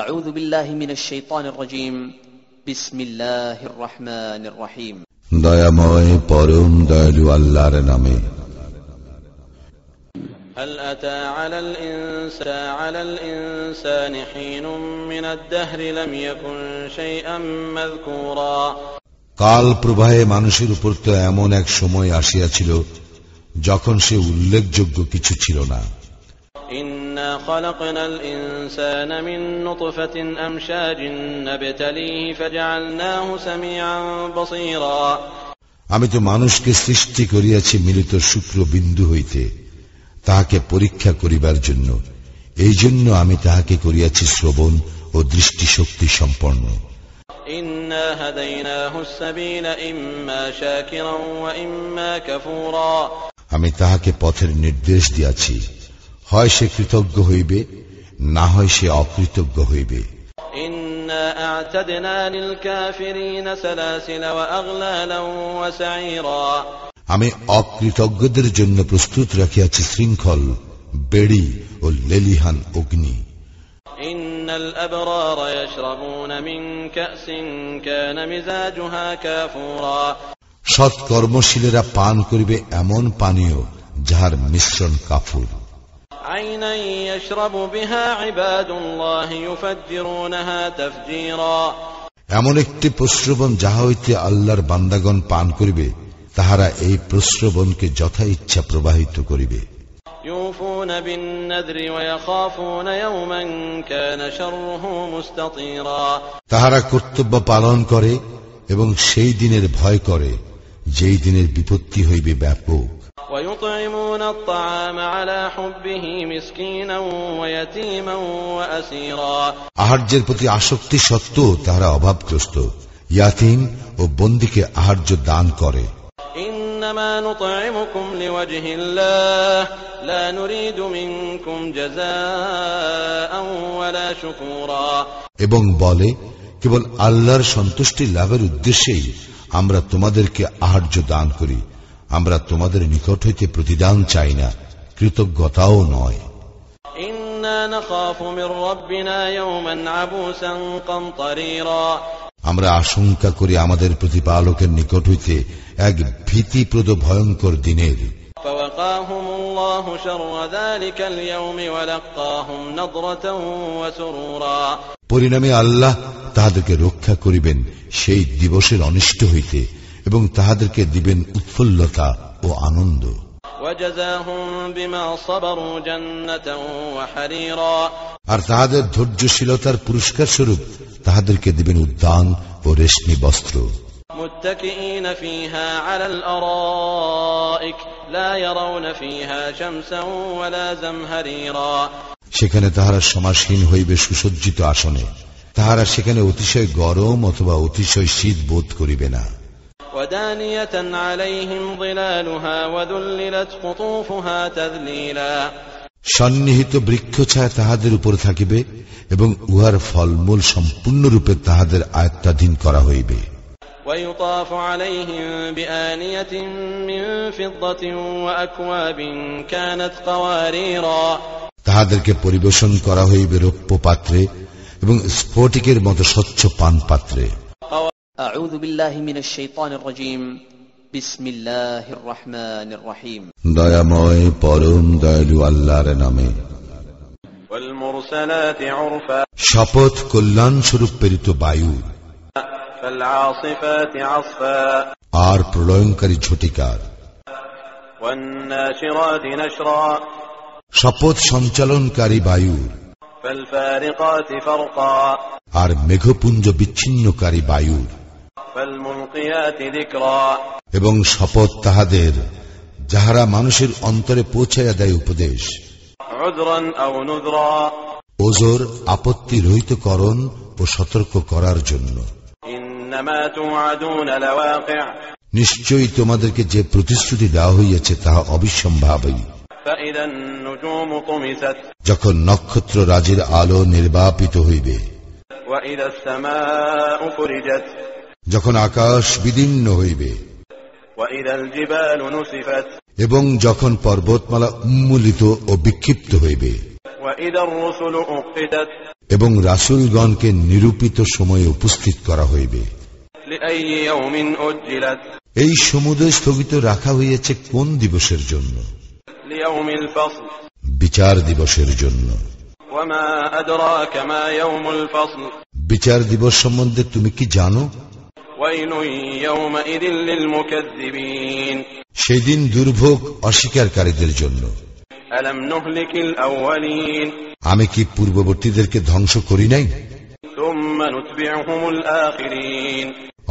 أعوذ بالله من الشيطان الرجيم بسم الله الرحمن الرحيم দয়াময় পরম দয়ালু আল্লাহর নামে। هل أتى على الإنسان حين من الدهر لم يكن شيئا مذكورا কাল প্রবাহে মানুষের উপর তো এমন এক সময় আসিয়াছিল যখন সে উল্লেখযোগ্য কিছু ছিল না। إنا خلقنا الإنسان من نطفة أمشاج نبتليه فجعلناه سميعا بصيرا আমি তো মানুষকে সৃষ্টি করিয়াছি মিলিত শুক্র বিন্দু হইতে, তাহাকে পরীক্ষা করিবার জন্য। এই জন্য আমি তাহাকে করিয়াছি শ্রবণ ও দৃষ্টিশক্তি সম্পন্ন। إنا هديناه السبيل إما شاكرا وإما كفورا আমি তাহাকে পথের নির্দেশ দিয়াছি, হয় সে কৃতজ্ঞ হইবে, না হয় সে অকৃতজ্ঞ হইবে। إنا أعتدنا للكافرين سلاسل وأغلالا وسعيرا আমি অকৃতজ্ঞদের জন্য প্রস্তুত রাখিয়াছি শৃঙ্খল, বেড়ি ও লেলিহান অগ্নি। إن الأبرار يشربون من كأس كان مزاجها كافورا সৎ কর্মশীলেরা পান করিবে এমন পানীয় যাহার মিশ্রণ কাফুর। عينا يشرب بها عباد الله يفجرونها تفجيرا এমন একটি প্রস্রবণ যাহা হইতে আল্লাহর বান্দাগণ পান করিবে, তাহারা এই প্রস্রবণকে যথা ইচ্ছা প্রবাহিত করিবে। يوفون بالنذر ويخافون يوما كان شره مستطيرا তাহারা কর্তব্য পালন করে এবং সেই দিনের ভয় করে যেই দিনের বিপত্তি হইবে ব্যাপক। ويطعمون الطعام على حبه مسكينا ويتيما وأسيرا আহার্যের প্রতি আসক্তি সত্ত্বেও তাহারা অভাবগ্রস্ত, ইয়াতীম ও বন্দীকে আহার্য দান করে। إنما نطعمكم لوجه الله لا نريد منكم جزاء ولا شكورا এবং বলে, কেবল আল্লাহর সন্তুষ্টি লাভের উদ্দেশ্যেই আমরা তোমাদেরকে আহার্য দান করি, আমরা তোমাদের নিকট হইতে প্রতিদান চাই না, কৃতজ্ঞতাও নয়। إنا نخاف من ربنا يوما عبوسا قمطريرا আমরা আশঙ্কা করি আমাদের প্রতিপালকের নিকট হইতে এক ভীতিপ্রদ ভয়ঙ্কর দিনের। فوقاهم الله شر ذلك اليوم ولقاهم نضرة وسرورا পরিণামে আল্লাহ তাহাদেরকে রক্ষা করিবেন সেই দিবসের অনিষ্ট হইতে এবং তাহাদেরকে দিবেন উৎফুল্লতা ও আনন্দ। وجزاهم بما صبروا جنة وحريرا আর তাহাদের ধৈর্যশীলতার পুরস্কার স্বরূপ তাহাদেরকে দিবেন উদ্যান ও রেশমি বস্ত্র। متكئين فيها على الأرائك لا يرون فيها شمسا ولا زمهريرا সেখানে তাহারা সমাসীন হইবে সুসজ্জিত আসনে, তাহারা সেখানে অতিশয় গরম অথবা অতিশয় শীত বোধ করিবে না। ودانية عليهم ظلالها وذللت قطوفها تذليلا সন্নিহিত বৃক্ষছায়া তাহাদের উপর থাকিবে এবং উহার ফলমূল সম্পূর্ণরূপে তাহাদের আয়ত্তাধীন করা হইবে। ويطاف عليهم بآنية من فضة وأكواب كانت قواريرا তাহাদেরকে পরিবেশন করা হইবে রৌপ্য পাত্রে এবং স্ফটিকের মতো স্বচ্ছ পান পাত্রে। أعوذ بالله من الشيطان الرجيم بسم الله الرحمن الرحيم দয়াময় পরম দয়ালু আল্লাহর নামে। والمرسلات عرفا শপথ কল্যাণ স্বরূপ প্রেরিত বায়ু, فالعاصفات عصفا আর প্রলয়ঙ্কারী ঝটিকার। والناشرات نشرا শপথ সঞ্চালনকারী বায়ুর, فالفارقات فرقا আর মেঘপুঞ্জ বিচ্ছিন্নকারী বায়ুর। فالملقيات ذكرا এবং শপথ তাহাদের যাহারা মানুষের অন্তরে পৌঁছাইয়া দেয় উপদেশ। عذرا أو نذرا ওজর, আপত্তি রহিতকরণ ও সতর্ক করার জন্য। إنما توعدون لواقع নিশ্চয়ই তোমাদেরকে যে প্রতিশ্রুতি দেওয়া হইয়াছে তাহা অবিসম্ভাবী। فإذا النجوم طمست যখন নক্ষত্র রাজির আলো নির্বাপিত হইবে, وإذا السماء فرجت যখন আকাশ বিদীর্ণ হইবে, وإذا الجبال نسفت এবং যখন পর্বতমালা উন্মূলিত ও বিক্ষিপ্ত হইবে, وإذا الرسل أقتت এবং রাসূলগণকে নিরূপিত সময়ে উপস্থিত করা হইবে। لأي يوم أجلت এই সমুদয় স্থগিত রাখা হইয়াছে কোন দিবসের জন্য? ليوم الفصل বিচার দিবসের জন্য। وما أدراك ما يوم الفصل বিচার দিবস সম্বন্ধে তুমি কি জানো? ويل يومئذ للمكذبين সেদিন দুর্ভোগ অস্বীকারীদের জন্য। ألم نهلك الأولين আমি কি পূর্ববর্তীদেরকে ধ্বংস করি নাই? ثم نتبعهم الآخرين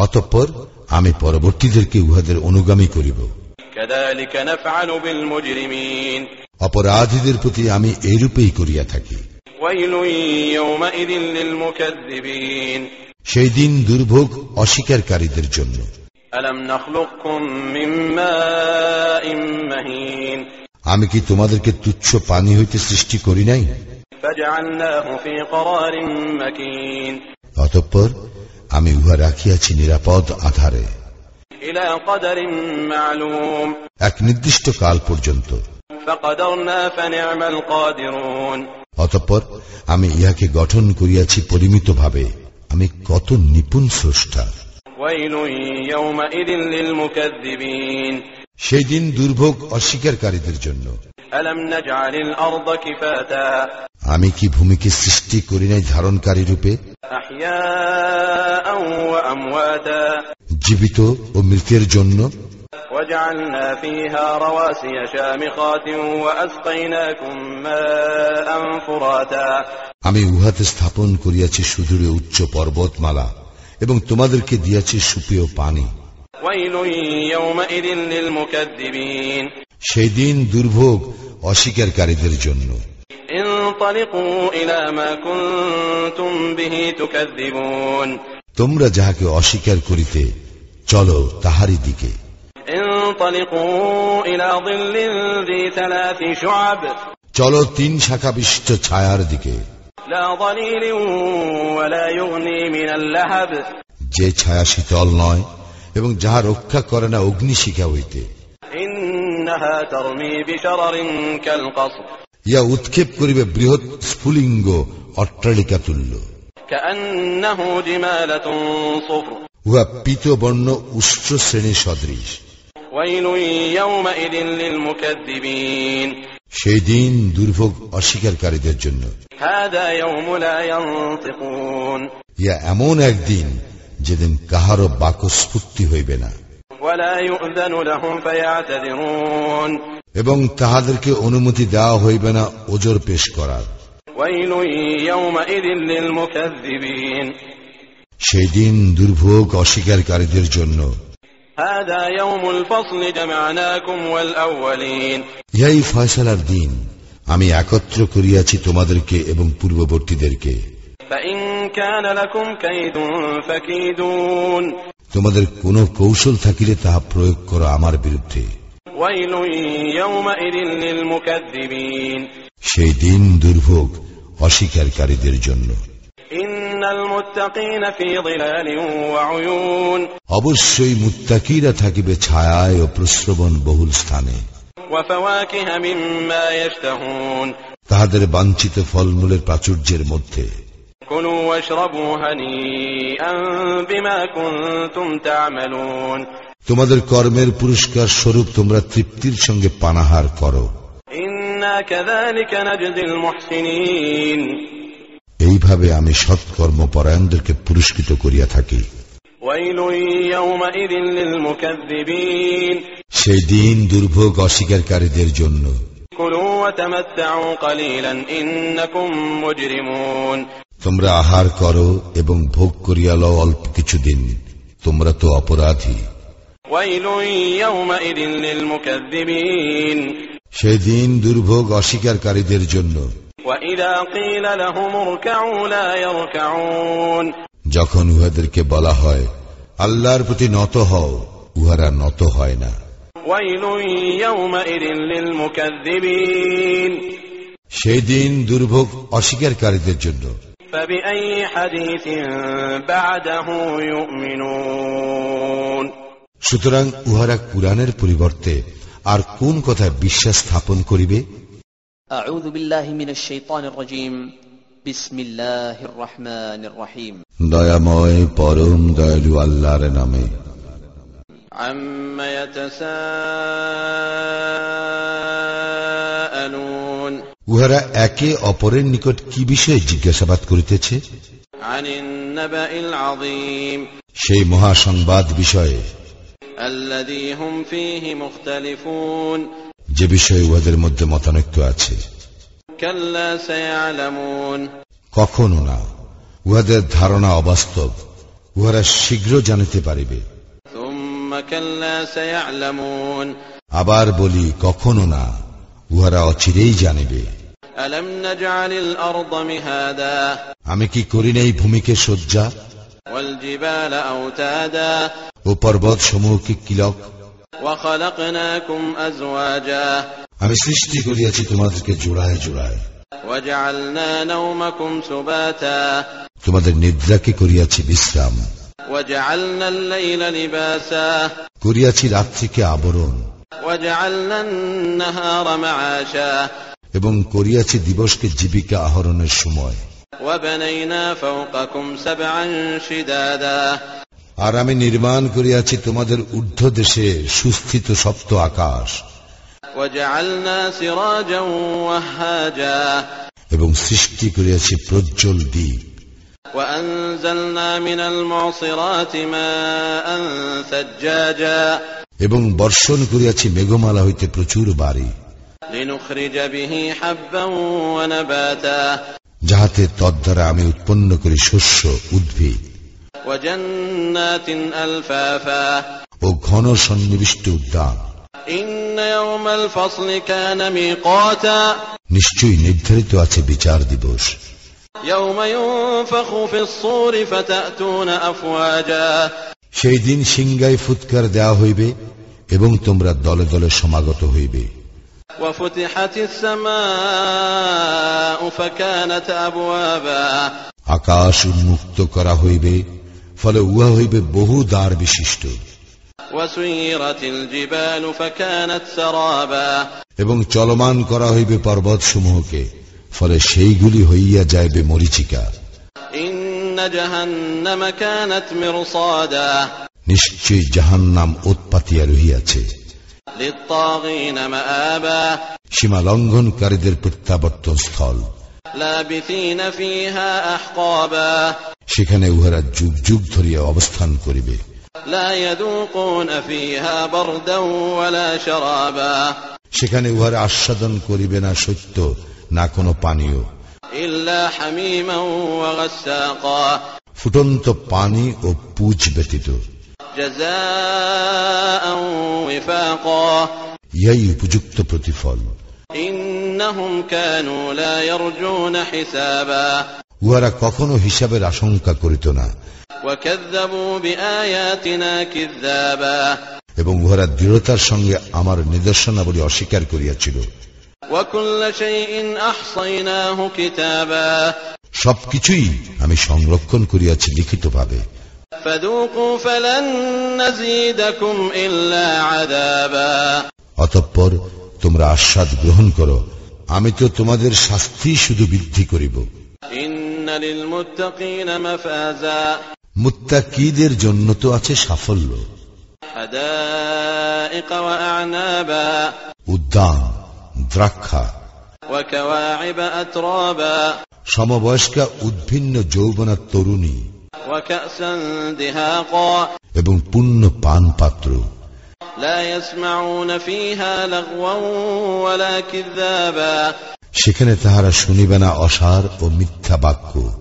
অতঃপর আমি পরবর্তীদেরকে উহাদের অনুগামী করিব। كذلك نفعل بالمجرمين অপরাধীদের প্রতি আমি এইরূপেই করিয়া থাকি। ويل يومئذ للمكذبين সেই দিন দুর্ভোগ অস্বীকারীদের জন্য। ألم نخلقكم من ماء مهين আমি কি তোমাদেরকে তুচ্ছ পানি হইতে সৃষ্টি করি নাই? فجعلناه في قرار مكين অতঃপর আমি উহা রাখিয়াছি নিরাপদ আধারে, إلى قدر معلوم এক নির্দিষ্ট কাল পর্যন্ত। فقدرنا فنعم القادرون অতঃপর আমি ইহাকে গঠন করিয়াছি পরিমিতভাবে, আমি কত নিপুণ স্রষ্টা। ويل يومئذ للمكذبين সেই দিন দুর্ভোগ অস্বীকারীদের জন্য। ألم نجعل الأرض كفاتا আমি কি ভূমিকে সৃষ্টি করি নাই ধারণকারী রূপে, أحياء وأمواتا জীবিত ও মৃতের জন্য? وجعلنا فيها رواسي شامخات وأسقيناكم ماء فراتا আমি উহাতে স্থাপন করিয়াছি সুদূরে উচ্চ পর্বতমালা এবং তোমাদেরকে দিয়াছি সুপেয় পানি। ويل يومئذ للمكذبين সেই দিন দুর্ভোগ অস্বীকারীদের জন্য। انطلقوا إلى ما كنتم به تكذبون তোমরা যাহাকে অস্বীকার করিতে চলো তাহারই দিকে। انطلقوا إلى ظل ذي 3 شعب চলো 3 শাখা বিশিষ্ট ছায়ার দিকে, لا ظليل ولا يغني من اللهب যে ছায়া শীতল নয় এবং যাহা রক্ষা করে না অগ্নিশিখা হইতে। إنها ترمي بشرر كالقصر ইয়া উৎক্ষেপ করিবে বৃহৎ স্ফুলিঙ্গ অট্টালিকা তুল্য। كأنه جمالة صفر উহা পীতবর্ণ উষ্ট্র শ্রেণী সদৃশ। ويل يومئذ للمكذبين সেই দিন দুর্ভোগ অস্বীকারীদের জন্য। هذا يوم لا ينطقون ইয়া এমন একদিন যেদিন কাহারও বাকস্ফূর্তি হইবে না ولا يؤذن لهم فيعتذرون এবং তাহাদেরকে অনুমতি দেওয়া হইবে না ওজর পেশ করার। ويل يومئذ للمكذبين সেই দিন দুর্ভোগ অস্বীকারীদের জন্য। هذا يوم الفصل جمعناكم والأولين ইহাই ফয়সালার দিন, আমি একত্র করিয়াছি তোমাদেরকে এবং পূর্ববর্তীদেরকে। فإن كان لكم كيد فكيدون তোমাদের কোন কৌশল থাকিলে তাহা প্রয়োগ করো আমার বিরুদ্ধে। ويل يومئذ للمكذبين সেই দিন দুর্ভোগ অস্বীকারীদের জন্য। إن المتقين في ظلال وعيون অবশ্যই মুত্তাকিরা থাকিবে ছায়ায় ও প্রশ্রবণ বহুল স্থানে। وفواكه مما يشتهون তাহাদের বাঞ্ছিত ফলমূলের প্রাচুর্যের মধ্যে। كلوا واشربوا هنيئا بما كنتم تعملون তোমাদের কর্মের পুরস্কার স্বরূপ তোমরা তৃপ্তির সঙ্গে পানাহার করো। إنا كذلك نجزي المحسنين এইভাবে আমি সৎকর্মপরায়ণদেরকে পুরস্কৃত করিয়া থাকি। ويل يومئذ للمكذبين সেই দিন দুর্ভোগ অস্বীকারীদের জন্য। كلوا وتمتعوا قليلا إنكم مجرمون তোমরা আহার করো এবং ভোগ করিয়া লও অল্প কিছুদিন, তোমরা তো অপরাধী। ويل يومئذ للمكذبين সেই দিন দুর্ভোগ অস্বীকারীদের জন্য। وإذا قيل لهم اركعوا لا يركعون যখন উহাদেরকে বলা হয় আল্লাহর প্রতি নত হও, উহারা নত হয় না। ويل يومئذ للمكذبين সেই দিন দুর্ভোগ অস্বীকারীদের জন্য। فبأي حديث بعده يؤمنون সুতরাং উহারা কুরআনের পরিবর্তে আর কোন কথায় বিশ্বাস স্থাপন করিবে? أعوذ بالله من الشيطان الرجيم বিসমিল্লাহির রহমানির রহিম। দয়াময় পরম দয়ালু আল্লাহর নামে। আম্মা ইয়াতাসাআলুন, উহারা একে অপরের নিকট কি বিষয়ে জিজ্ঞাসাবাদ করিতেছে? আনিন নাবাইল আযীম, সেই মহাসংবাদ বিষয়ে, আল্লাযী হুম ফীহি মুখতালিফুন, যে বিষয়ে উহাদের মধ্যে মতানৈক্য আছে। কাল্লা সায়ালামুন, কখনো না, উহাদের ধারণা অবাস্তব, উহারা শীঘ্র জানিতে পারিবে। সুম্মা কাল্লা সায়ালামুন, আবার বলি কখনো না, উহারা অচিরেই জানিবে। আলাম নাজআলিল আরদা মিহাদা, আমি কি করি নাই ভূমিকে শয্যা, ওয়াল জিবালা আওতাদা, ও পর্বত সমূহকে কিলক। ওয়া খালাকনাকুম আজওয়াজা, আমি সৃষ্টি করিয়াছি তোমাদেরকে জোড়ায় জোড়ায়। ওয়া জাআলনা নাওমাকুম সুবাতা, তোমাদের নিদ্রাকে করিয়াছি বিশ্রাম। ওয়া জাআলনাল লাইলা লিবাসা, করিয়াছি রাত্রিকে আবরণ। ওয়া জাআলনান নাহারা মাআশা, এবং করিয়াছি দিবসকে জীবিকা আহরণের সময়। ওয়া বানাইনা ফাওকাকুম সাবআন শিদাদা, আর আমি নির্মাণ করিয়াছি তোমাদের ঊর্ধ্ব দেশে সুস্থিত সপ্ত আকাশ। ওয়া জাআলনা সিরাজান ওয়াহাজা, এবং সৃষ্টি করিয়াছি প্রজ্জ্বল দ্বীপ। ওয়া আনজালনা মিনাল মুসিরাতি মাআন সাজ্জাজা, এবং বর্ষণ করিয়াছি মেঘমালা হইতে প্রচুর বারি, লিনুখরিজা বিহি হাব্বান ওয়া নাবাতা, যাহাতে তদ্বারা আমি উৎপন্ন করি শস্য, উদ্ভিদ ওয়া জান্নাতিন আলফাফা, ও ঘন সন্নিবিষ্ট উদ্যান। ইন্না ইয়াওমাল ফাসলি কানা মিকাতা, নিশ্চয়ই নির্ধারিত আছে বিচার দিবস। ইয়াওমা ইউনফাখু ফিস-সূরি ফাতাতুনা আফওয়াজা, সেই দিন সিংগায় ফুৎকার দেওয়া হইবে এবং তোমরা দলে দলে সমাগত হইবে। ওয়া ফুতিহাতিস সামাউ ফাকানাত আবওয়াবা, আকাশ উন্মুক্ত করা হইবে, ফলে উহা হইবে বহু দ্বার বিশিষ্ট। ওয়া সুয়িরাতিল জিবালু ফাকানাত সারাবা, এবং চলমান করা হইবে পর্বত সমূহকে, ফলে সেইগুলি হইয়া যাইবে মরীচিকা। ইন্না জাহান্নামা কানাত মিরসাদা, নিশ্চয়ই জাহান্নাম উৎপাতিয়া রহিয়াছে। লিত-তাগীনা মাআবা, সীমা লঙ্ঘনকারীদের প্রত্যাবর্তন স্থল। লাবিথিনা ফীহা আহকাবা, সেখানে উহারা যুগ যুগ ধরিয়া অবস্থান করিবে। লা ইয়াযুকুনা ফীহা বারদান ওয়ালা শারাবা, সেখানে উহারা আস্বাদন করিবে না সত্য, না কোনো পানীয়, ইল্লা হামীমান ওয়া গাসসাকা, ফুটন্ত পানি ও পুজ ব্যতীত। জাযাআন ওয়িফাকা, ইহাই উপযুক্ত প্রতিফল। ইন্নাহুম কানু লা ইয়ারজুনা হিসাবা, উহারা কখনো হিসাবের আশঙ্কা করিত না। ওয়া কাযযাবু বিআয়াতিনা কিযাবা, এবং উহারা দৃঢ়তার সঙ্গে আমার নিদর্শনাবলী অস্বীকার করিয়াছিল। ওয়া কুল্লা শাইইন আহসাইনাহু কিতাবা, সবকিছুই আমি সংরক্ষণ করিয়াছি লিখিতভাবে। ফাযুকু ফালান নাযীদাকুম ইল্লা আযাবা, অতঃপর তোমরা আস্বাদ গ্রহণ করো, আমি তো তোমাদের শাস্তি শুধু বৃদ্ধি করিব। ইন্না লিল মুত্তাকিনা মাফাজা, মুত্তাকীদের জন্য তো আছে সাফল্য। হাদাইকা ওয়া আ'নাবা, উদ্যান, দ্রাক্ষা, ওয়া কাওয়াইবা আতরাবা, সমবয়স্কা উদ্ভিন্ন যৌবনা তরুণী, ওয়া কা'সান দিহাকা, এবং পূর্ণ পান পাত্র। লা ইয়াসমাউনা ফীহা লাগওয়ান ওয়ালা কিযাবা, সেখানে তাহারা শুনিবে না অসার ও মিথ্যা বাক্য।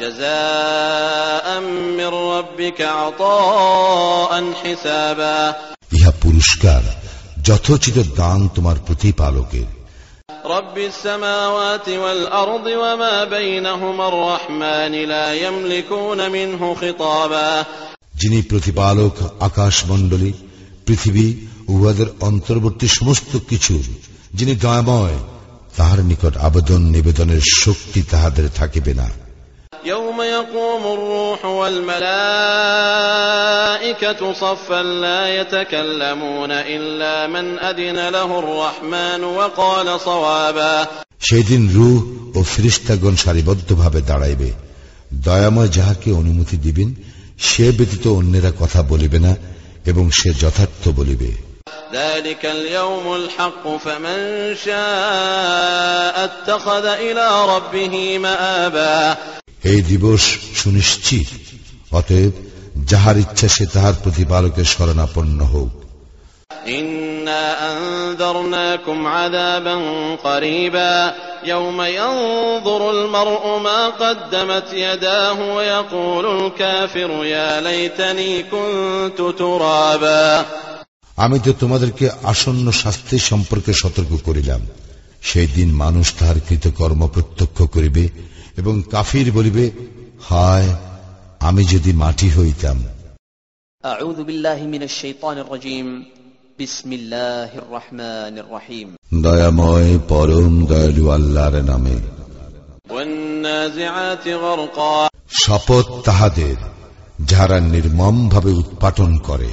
জাযাআম মির রাব্বিকা আতাআন হিসাবা, ইহা পুরস্কার, যথোচিত দান তোমার প্রতিপালকের। রব্বিস সামাওয়াতি ওয়াল আরদি ওয়া মা বাইনাহুমা আর-রাহমান লা ইয়ামলিকুনা মিনহু খিতাবা, যিনি প্রতিপালক আকাশমণ্ডলী, পৃথিবী, উহাদের অন্তর্বর্তী সমস্ত কিছু, যিনি দয়াময়, তাহার নিকট আবেদন নিবেদনের শক্তি তাহাদের থাকিবে না। ইয়াওমা ইয়াকুমুর রূহু ওয়াল মালাঈকাতু সাফফান লা ইয়াতাকাল্লামুনা ইল্লা মান আযিনা লাহুর রাহমানু ওয়া ক্বালা সাওয়াবা, সেই দিন রূহ ও ফেরেশতাগণ সারিবদ্ধভাবে দাঁড়াইবে। দয়াময় যাহাকে অনুমতি দিবেন সে ব্যতীত অন্যেরা কথা বলিবে না এবং সে যথার্থ বলিবে। ذلك اليوم الحق فمن شاء اتخذ إلى ربه مآبا। এই দিবস সুনিশ্চিত, অতএব যাহার ইচ্ছা সে তাহার প্রতিপালকের শরণাপন্ন হোক। إنا أنذرناكم عذابا قريبا يوم ينظر المرء ما قدمت يداه ويقول الكافر يا ليتني كنت ترابا। আমি তো তোমাদেরকে আসন্ন শাস্তি সম্পর্কে সতর্ক করিলাম। সেই দিন মানুষ তাহার কৃতকর্ম প্রত্যক্ষ করিবে এবং কাফির বলিবে, হায় আমি যদি মাটি হইতাম। আউযু বিল্লাহি মিনাশ শাইতানির রাজীম। বিসমিল্লাহির রহমানির রহিম। দয়াময় পরম দয়ালু আল্লাহর নামে। ওয়ান্নাজিআতি গরকা। শপথ তাহাদের যাহারা নির্মম ভাবে উৎপাটন করে,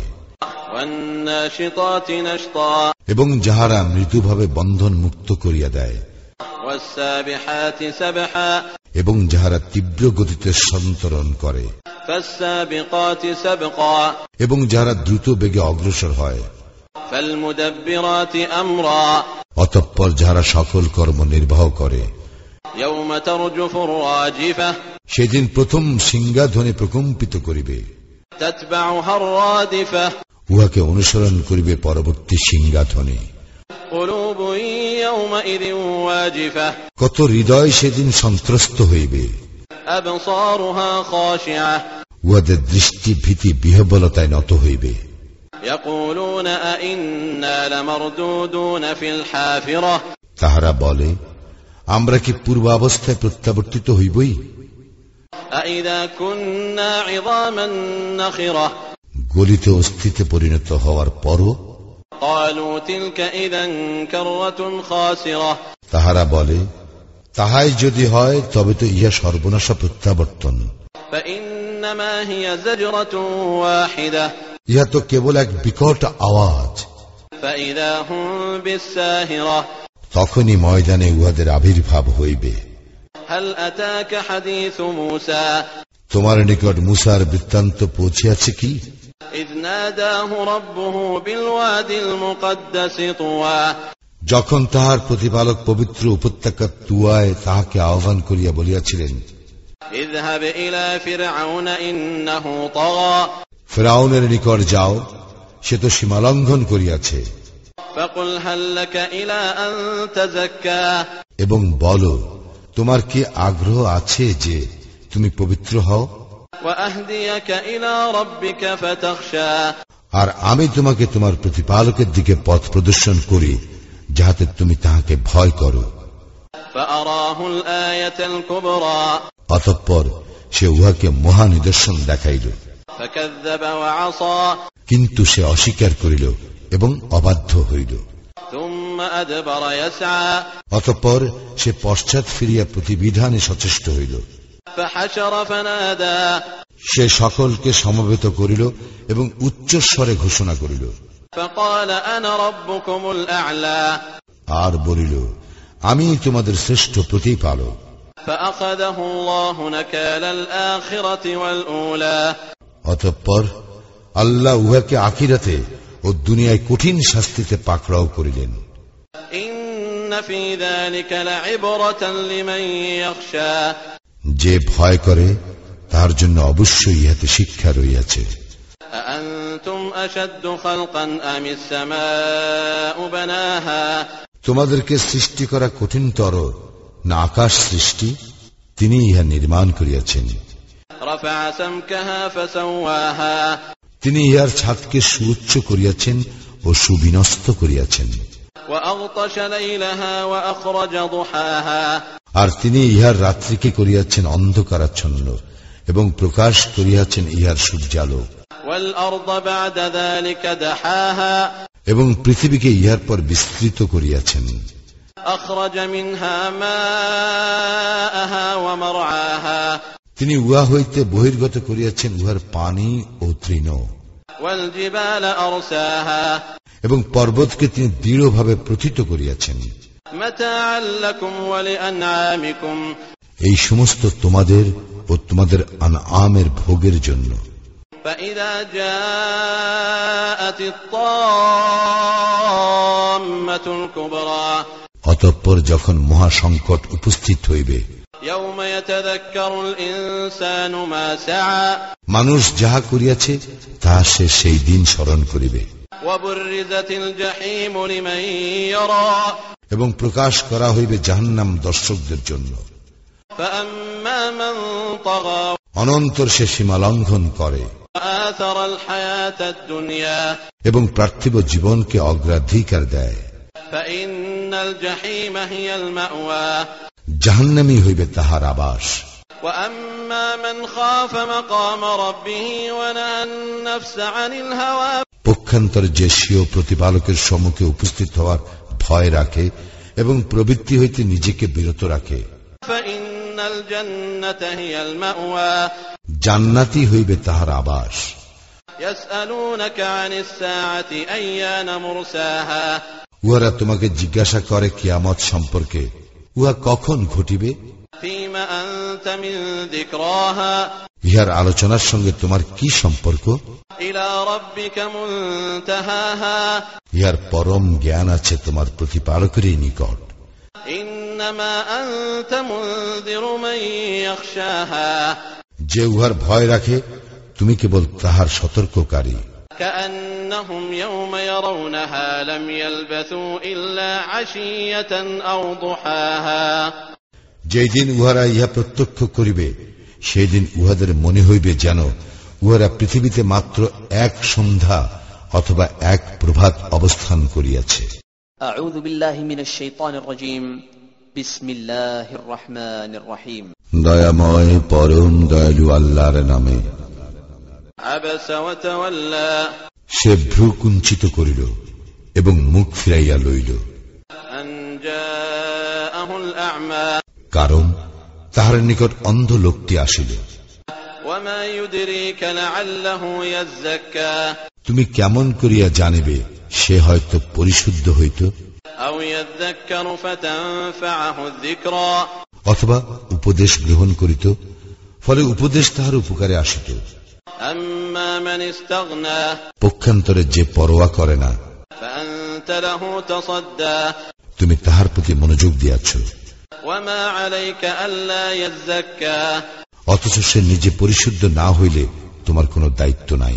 ওয়ান্নাশিতাতি নাশতা। এবং যাহারা মৃদুভাবে বন্ধন মুক্ত করিয়া দেয়, ওয়াসসাবিহাতি সাবহা। এবং যাহারা তীব্র গতিতে সন্তরণ করে, ফাসসাবিকাতি সাবকা। এবং যাহারা দ্রুত বেগে অগ্রসর হয়, ফালমুদাব্বিরাতি আমরা। অতঃপর যাহারা সকল কর্ম নির্বাহ করে। ইয়াওমা তারজুফুর রাজিফা। সেদিন প্রথম সিংহাধ্বনি প্রকম্পিত করিবে, তাতবাউহার রাদিফা। উহাকে অনুসরণ করিবে পরবর্তী সিংহাধ্বনি। কুলুবুন ইয়াওমাইযিন ওয়াজিফা। কত হৃদয় সেদিন সন্ত্রস্ত হইবে। আবসারুহা খাশিআ। উহাদের দৃষ্টি ভীতি বিহ্বলতায় নত হইবে। ইয়াকুলুনা আইন্না লামারদুদুনা ফিল হাফিরা। তাহারা বলে, আমরা কি পূর্বাবস্থায় প্রত্যাবর্তিত হইবই? আইযা কুন্না ইযামান নাখিরা। গলিত অস্থিতে পরিণত হওয়ার পরও। ক্বালু তিলকা ইযান কাররাতুন খাসিরা। তাহারা বলে, তাহাই যদি হয় তবে তো ইহা সর্বনাশা প্রত্যাবর্তন। ফাইন্নামা হিয়া যাজরাতুন ওয়াহিদা। ইহা তো কেবল এক বিকট আওয়াজ। ফাইযা হুম বিসসাহিরা। তখনই ময়দানে উহাদের আবির্ভাব হইবে। হাল আতাকা হাদিসু মূসা। তোমার নিকট মূসার বৃত্তান্ত পৌঁছিয়াছে কি? ইয নাদাহু রাব্বুহু বিল ওয়াদিল মুকদ্দাসি তুওয়া। যখন তাহার প্রতিপালক পবিত্র উপত্যকা তুয়ায় তাহাকে আহ্বান করিয়া বলিয়াছিলেন, ইযহাব ইলা ফিরআউনা ইন্নাহু তাগা। ফিরআউনের নিকট যাও, সে তো সীমালঙ্ঘন করিয়াছে। ফাকুল হাল লাকা ইলা আন তাযাক্কা। এবং বলো, তোমার কি আগ্রহ আছে যে তুমি পবিত্র হও? ওয়া আহদিয়াকা ইলা রাব্বিকা ফাতাখশা। আর আমি তোমাকে তোমার প্রতিপালকের দিকে পথ প্রদর্শন করি যাহাতে তুমি তাহাকে ভয় করো। ফাআরাহুল আয়াতাল কুবরা। অতঃপর সে উহাকে মহা নিদর্শন দেখাইল। ফাকাযযাবা ওয়া আসা। কিন্তু সে অস্বীকার করিল এবং অবাধ্য হইল। থুম্মা আদবারা ইয়াসআ। অতঃপর সে পশ্চাৎ ফিরিয়া প্রতিবিধানে সচেষ্ট হইল। ফাহাশারা ফানাদা। সে সকলকে সমবেত করিল এবং উচ্চস্বরে ঘোষণা করিল। ফাকাল আনা রাব্বুকুমুল আ'লা। আর বলিল, আমি তোমাদের শ্রেষ্ঠ প্রতিপালক। ফাআখাযাহু আল্লাহু নাকালাল আখিরাতি ওয়াল উলা। অতঃপর আল্লাহ উহাকে আখিরাতে ও দুনিয়ায় কঠিন শাস্তিতে পাকড়াও করিলেন। ইন্না ফী যালিকা লা'iবরাতান লিমান ইয়াখশা। যে ভয় করে তার জন্য অবশ্যই ইহাতে শিক্ষা রইয়াছে। আনতুম আশাদ্দু খালকান আমিস সামাউ বানাহা। তোমাদেরকে সৃষ্টি করা কঠিনতর না আকাশ সৃষ্টি? তিনি ইহা নির্মাণ করিয়াছেন। রাফা সামকাহা ফাসাওয়াহা। তিনি ইহার ছাদকে সুউচ্চ করিয়াছেন ও সুবিন্যস্ত করিয়াছেন। ওয়া আগতাশা লাইলাহা ওয়া আখরাজা দুহাহা। আর তিনি ইহার রাত্রিকে করিয়াছেন অন্ধকারাচ্ছন্ন এবং প্রকাশ করিয়াছেন ইহার সূর্যালোক। ওয়াল আরদা বা'দা যালিকা দাহাহা। এবং পৃথিবীকে ইহার পর বিস্তৃত করিয়াছেন। আখরাজা মিনহা মা'আহা ওয়া মার'আহা। তিনি উহা হইতে বহির্গত করিয়াছেন উহার পানি ও তৃণ। ওয়াল জিবালা আরসাহা। এবং পর্বতকে তিনি দৃঢ়ভাবে প্রথিত করিয়াছেন। متاعا لكم ولأنعامكم এই সমস্ত তোমাদের ও তোমাদের আনআমের ভোগের জন্য। فإذا جاءت الطامة الكبرى অতঃপর যখন মহা সংকট উপস্থিত হইবে, يوم يتذكر الإنسان ما سعى মানুষ যাহা করিয়াছে তাহা সে সেই দিন স্মরণ করিবে। وبرزت الجحيم لمن يرى এবং প্রকাশ করা হইবে জাহান্নাম দর্শকদের জন্য। فأما من طغى অনন্তর সে সীমা লঙ্ঘন করে وآثر الحياة الدنيا এবং পার্থিব জীবনকে অগ্রাধিকার দেয়, فإن الجحيم هي المأوى জাহান্নামই হইবে তাহার আবাস। وأما من خاف مقام ربه ونهى النفس عن الهوى পক্ষান্তর যে স্বীয় প্রতিপালকের সম্মুখে উপস্থিত হওয়ার ভয় রাখে এবং প্রবৃত্তি হইতে নিজেকে বিরত রাখে, فإن الجنة هي المأوى জান্নাতই হইবে তাহার আবাস। يسألونك عن الساعة أيان مرساها উহারা তোমাকে জিজ্ঞাসা করে কিয়ামত সম্পর্কে, উহা কখন ঘটিবে? فيما أنت من ذكراها ইহার আলোচনার সঙ্গে তোমার কি সম্পর্ক? إلى ربك منتهاها ইহার পরম জ্ঞান আছে তোমার প্রতিপালকেরই নিকট। إنما أنت منذر من يخشاها যে উহার ভয় রাখে তুমি কেবল তাহার সতর্ককারী। كأنهم يوم يرونها لم يلبثوا إلا عشية أو ضحاها যেই দিন উহারা ইহা প্রত্যক্ষ করিবে সেই দিন উহাদের মনে হইবে যেন উহারা পৃথিবীতে মাত্র এক সন্ধ্যা অথবা এক প্রভাত অবস্থান করিয়াছে। أعوذ بالله من الشيطان الرجيم بسم الله الرحمن الرحيم দয়াময় পরম দয়ালু আল্লাহর নামে। عبس وتولى সে ভ্রু কুঞ্চিত করিল এবং মুখ ফিরাইয়া লইল, أن جاءه الأعمى কারণ তাহার নিকট অন্ধ লোকটি আসিল। وما يدريك لعله يزكى তুমি কেমন করিয়া জানিবে সে হয়তো পরিশুদ্ধ হইত, أو يذكر فتنفعه الذكرى অথবা উপদেশ গ্রহণ করিত, ফলে উপদেশ তাহার উপকারে আসিত। أما من استغنى পক্ষান্তরে যে পরোয়া করে না, فأنت له تصدى তুমি তাহার প্রতি মনোযোগ দিয়াছ, وما عليك ألا يزكى অথচ সে নিজে পরিশুদ্ধ না হইলে তোমার কোনো দায়িত্ব নাই।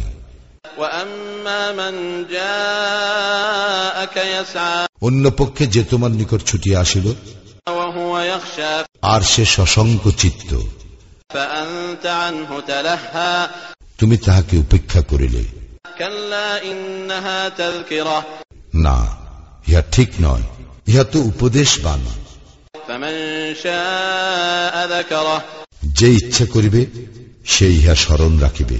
وأما من جاءك يسعى অন্য পক্ষে যে তোমার নিকট ছুটিয়া আসিল وهو يخشى আর সে সশঙ্ক চিত্ত, فأنت عنه تلهى তুমি তাহাকে উপেক্ষা করিলে। كلا إنها تذكرة না, ইহা ঠিক নয়, ইহা তো উপদেশবাণ। فمن شاء ذكره যে ইচ্ছা করিবে সে ইহা স্মরণ রাখিবে।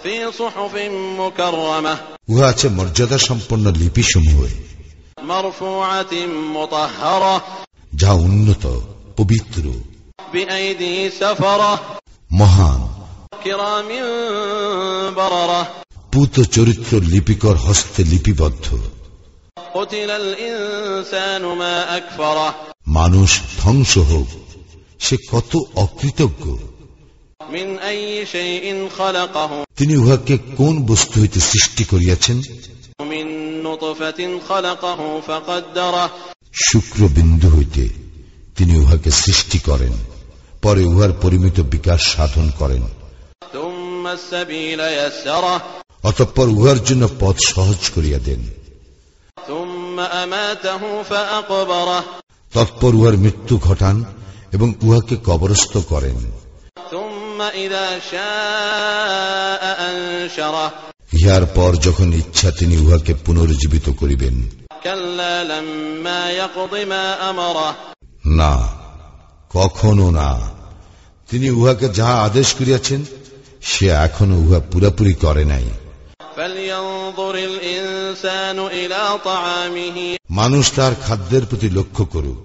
في صحف مكرمة উহা আছে মর্যাদা সম্পন্ন লিপিসমূহে, مرفوعة مطهرة যা উন্নত পবিত্র بأيدي سفرة মহান كرام بررة পূত চরিত্র লিপিকর হস্তে লিপিবদ্ধ। قتل الإنسان ما أكفره মানুষ ধ্বংস হোক, সে কত অকৃতজ্ঞ। من أي شيء خلقه তিনি উহাকে কোন বস্তু হইতে সৃষ্টি করিয়াছেন? من نطفة خلقه فقدره শুক্র বিন্দু হইতে তিনি উহাকে সৃষ্টি করেন, পরে উহার পরিমিত বিকাশ সাধন করেন। ثم السبيل يسره অতঃপর উহার জন্য পথ সহজ করিয়া দেন। ثم أماته فأقبره তৎপর উহার মৃত্যু ঘটান এবং উহাকে কবরস্থ করেন। ثم إذا شاء أنشره ইহার পর যখন ইচ্ছা তিনি উহাকে পুনরুজ্জীবিত করিবেন। كلا لما يقض ما أمره না, কখনো না, তিনি উহাকে যাহা আদেশ করিয়াছেন সে এখনো উহা পুরাপুরি করে নাই। فلينظر الإنسان إلى طعامه মানুষ তার খাদ্যের প্রতি লক্ষ্য করুক।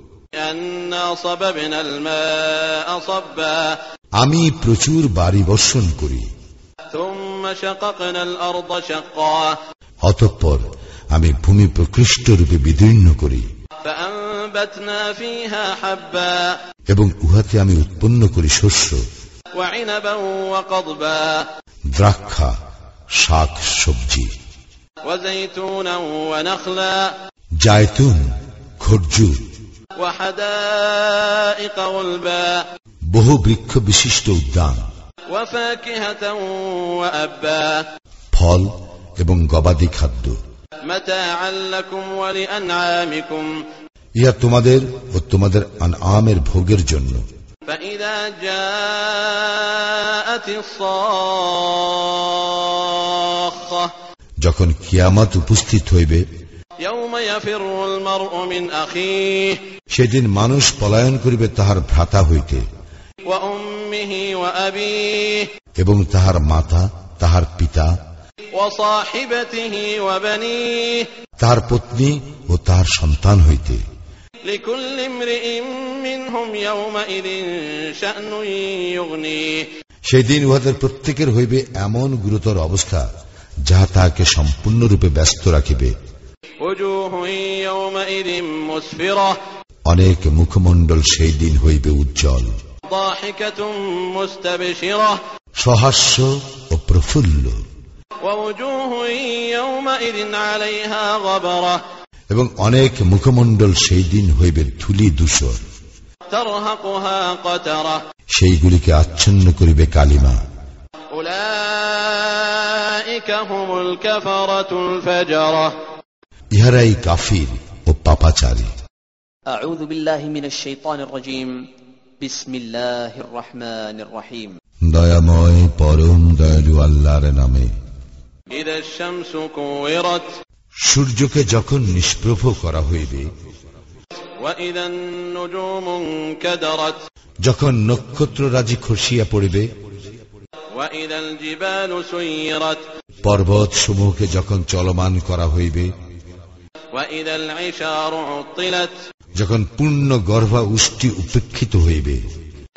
أنا صببنا الماء صبا আমি প্রচুর বাড়ি বর্ষণ করি, ثم شققنا الأرض شقا অতঃপর আমি ভূমি প্রকৃষ্ট রূপে বিদীর্ণ করি। فأنبتنا وأنبتنا فيها حبا এবং উহাতে আমি উৎপন্ন করি শস্য, وعنبا وقضبا দ্রাক্ষা, শাক সবজি, وزيتونا ونخلا জায়তুন, খরজুর, وحدائق غلبا বহু বৃক্ষ বিশিষ্ট উদ্যান, وفاكهة وأبا ফল এবং গবাদি খাদ্য। متاعا لكم ولأنعامكم ইহা তোমাদের ও তোমাদের আনআমের ভোগের জন্য। فإذا جاءت الصاخة যখন কিয়ামত উপস্থিত হইবে, يوم يفر المرء من أخيه সেদিন মানুষ পলায়ন করিবে তাহার ভ্রাতা হইতে وأمه وأبيه এবং তাহার মাতা, তাহার পিতা, وصاحبته وبنيه তাহার পত্নী ও তাহার সন্তান হইতে। لكل امرئ منهم يومئذ شأن يغنيه সেই দিন উহাদের প্রত্যেকের হইবে এমন গুরুতর অবস্থা, যাহা তাহাকে সম্পূর্ণরূপে ব্যস্ত রাখিবে। وجوه يومئذ مسفرة অনেক মুখমণ্ডল সেই দিন হইবে উজ্জ্বল, ضاحكة مستبشرة সহাস্য ও প্রফুল্ল। ووجوه يومئذ عليها غبرة এবং অনেক মুখমণ্ডল সেই দিন হইবে ধূলি ধূসর, ترهقها قترة সেইগুলিকে আচ্ছন্ন করিবে কালিমা। أولئك هم الكفرة الفجرة ইহারাই কাফির ও পাপাচারী। أعوذ بالله من الشيطان الرجيم بسم الله الرحمن الرحيم দয়াময় পরম দয়ালু আল্লাহর নামে। إذا الشمس كورت সূর্যকে যখন নিষ্প্রভ করা হইবে, وإذا النجوم انكدرت যখন নক্ষত্ররাজি খসিয়া পড়িবে, وإذا الجبال سيرت পর্বত সমূহকে যখন চলমান করা হইবে, وإذا العشار عطلت যখন পূর্ণ গর্ভা উষ্টি উপেক্ষিত হইবে,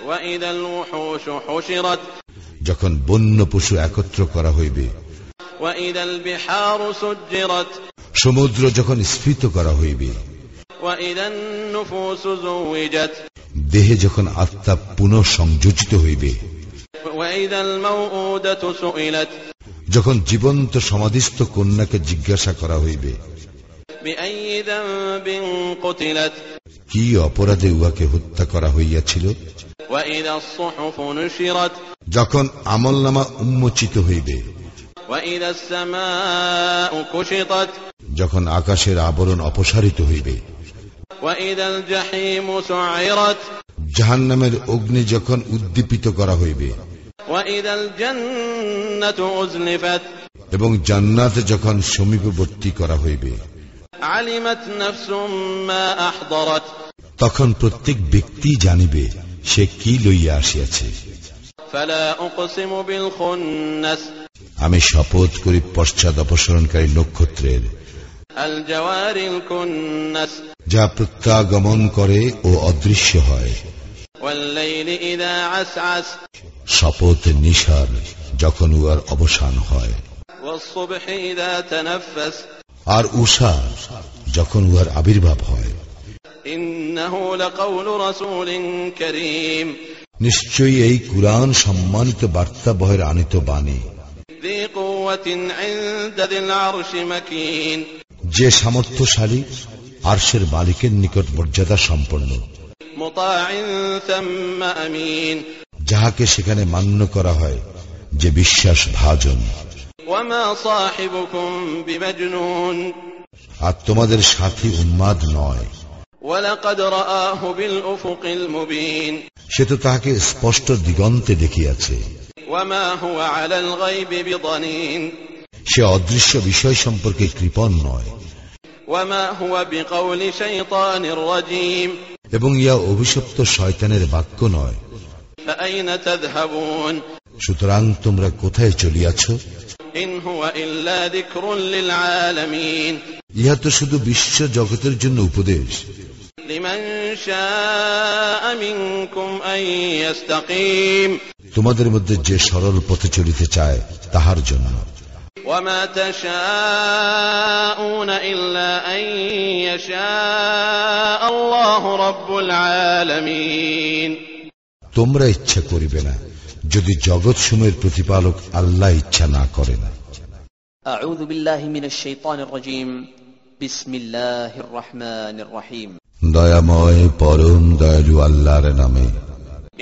وإذا الوحوش حشرت যখন বন্য পশু একত্র করা হইবে, وإذا البحار سجرت সমুদ্র যখন স্ফীত করা হইবে, وإذا النفوس زوجت দেহে যখন আত্মা পুনঃ সংযোজিত হইবে, وإذا الموءودة سئلت যখন জীবন্ত সমাধিস্থ কন্যাকে জিজ্ঞাসা করা হইবে, بأي ذنب قتلت কি অপরাধে উহাকে হত্যা করা হইয়াছিল, وإذا الصحف نشرت যখন আমলনামা উন্মোচিত হইবে, وإذا السماء كشطت যখন আকাশের আবরণ অপসারিত হইবে, وإذا الجحيم سعرت জাহান্নামের অগ্নি যখন উদ্দীপিত করা হইবে, وإذا الجنة أزلفت এবং জান্নাত যখন সমীপবর্তী করা হইবে, علمت نفس ما أحضرت তখন প্রত্যেক ব্যক্তি জানিবে সে কি লইয়া আসিয়াছে। فلا أقسم بالخنس আমি শপথ করি পশ্চাৎ অপসরণকারী নক্ষত্রের, الجوار الكنس যা প্রত্যাগমন করে ও অদৃশ্য হয়। والليل إذا عسعس শপথ নিশার যখন উহার অবসান হয়, والصبح إذا تنفس আর উষা যখন উহার আবির্ভাব হয়। إنه لقول رسول كريم নিশ্চয়ই এই কুরআন সম্মানিত বার্তা বহের আনিত বাণী, ذي قوة عند ذي العرش مكين যে সামর্থ্যশালী আরশের মালিকের নিকট মর্যাদা সম্পন্ন, مطاع ثم أمين যাহাকে সেখানে মান্য করা হয়, যে বিশ্বাস ভাজন। وما صاحبكم بمجنون আর তোমাদের সাথী উন্মাদ নয়, ولقد رآه بالأفق المبين সে তো তাহাকে স্পষ্ট দিগন্তে দেখিয়াছে। وما هو على الغيب بضنين সে অদৃশ্য বিষয় সম্পর্কে কৃপণ নয়, وما هو بقول شيطان رجيم এবং ইয়া অভিশপ্ত শয়তানের বাক্য নয়। فأين تذهبون সুতরাং তোমরা কোথায় চলিয়াছ? إن هو إلا ذكر للعالمين ইহা তো শুধু বিশ্ব জগতের জন্য উপদেশ। لمن شاء منكم أن يستقيم তোমাদের মধ্যে যে সরল পথে চলিতে চায় তাহার জন্য। وما تشاءون إلا أن يشاء الله رب العالمين তোমরা ইচ্ছা করিবে না যদি জগৎ সমূহের প্রতিপালক আল্লাহ ইচ্ছা না করেন। أعوذ بالله من الشيطان الرجيم بسم الله الرحمن الرحيم দয়াময় পরম দয়ালু আল্লাহর নামে।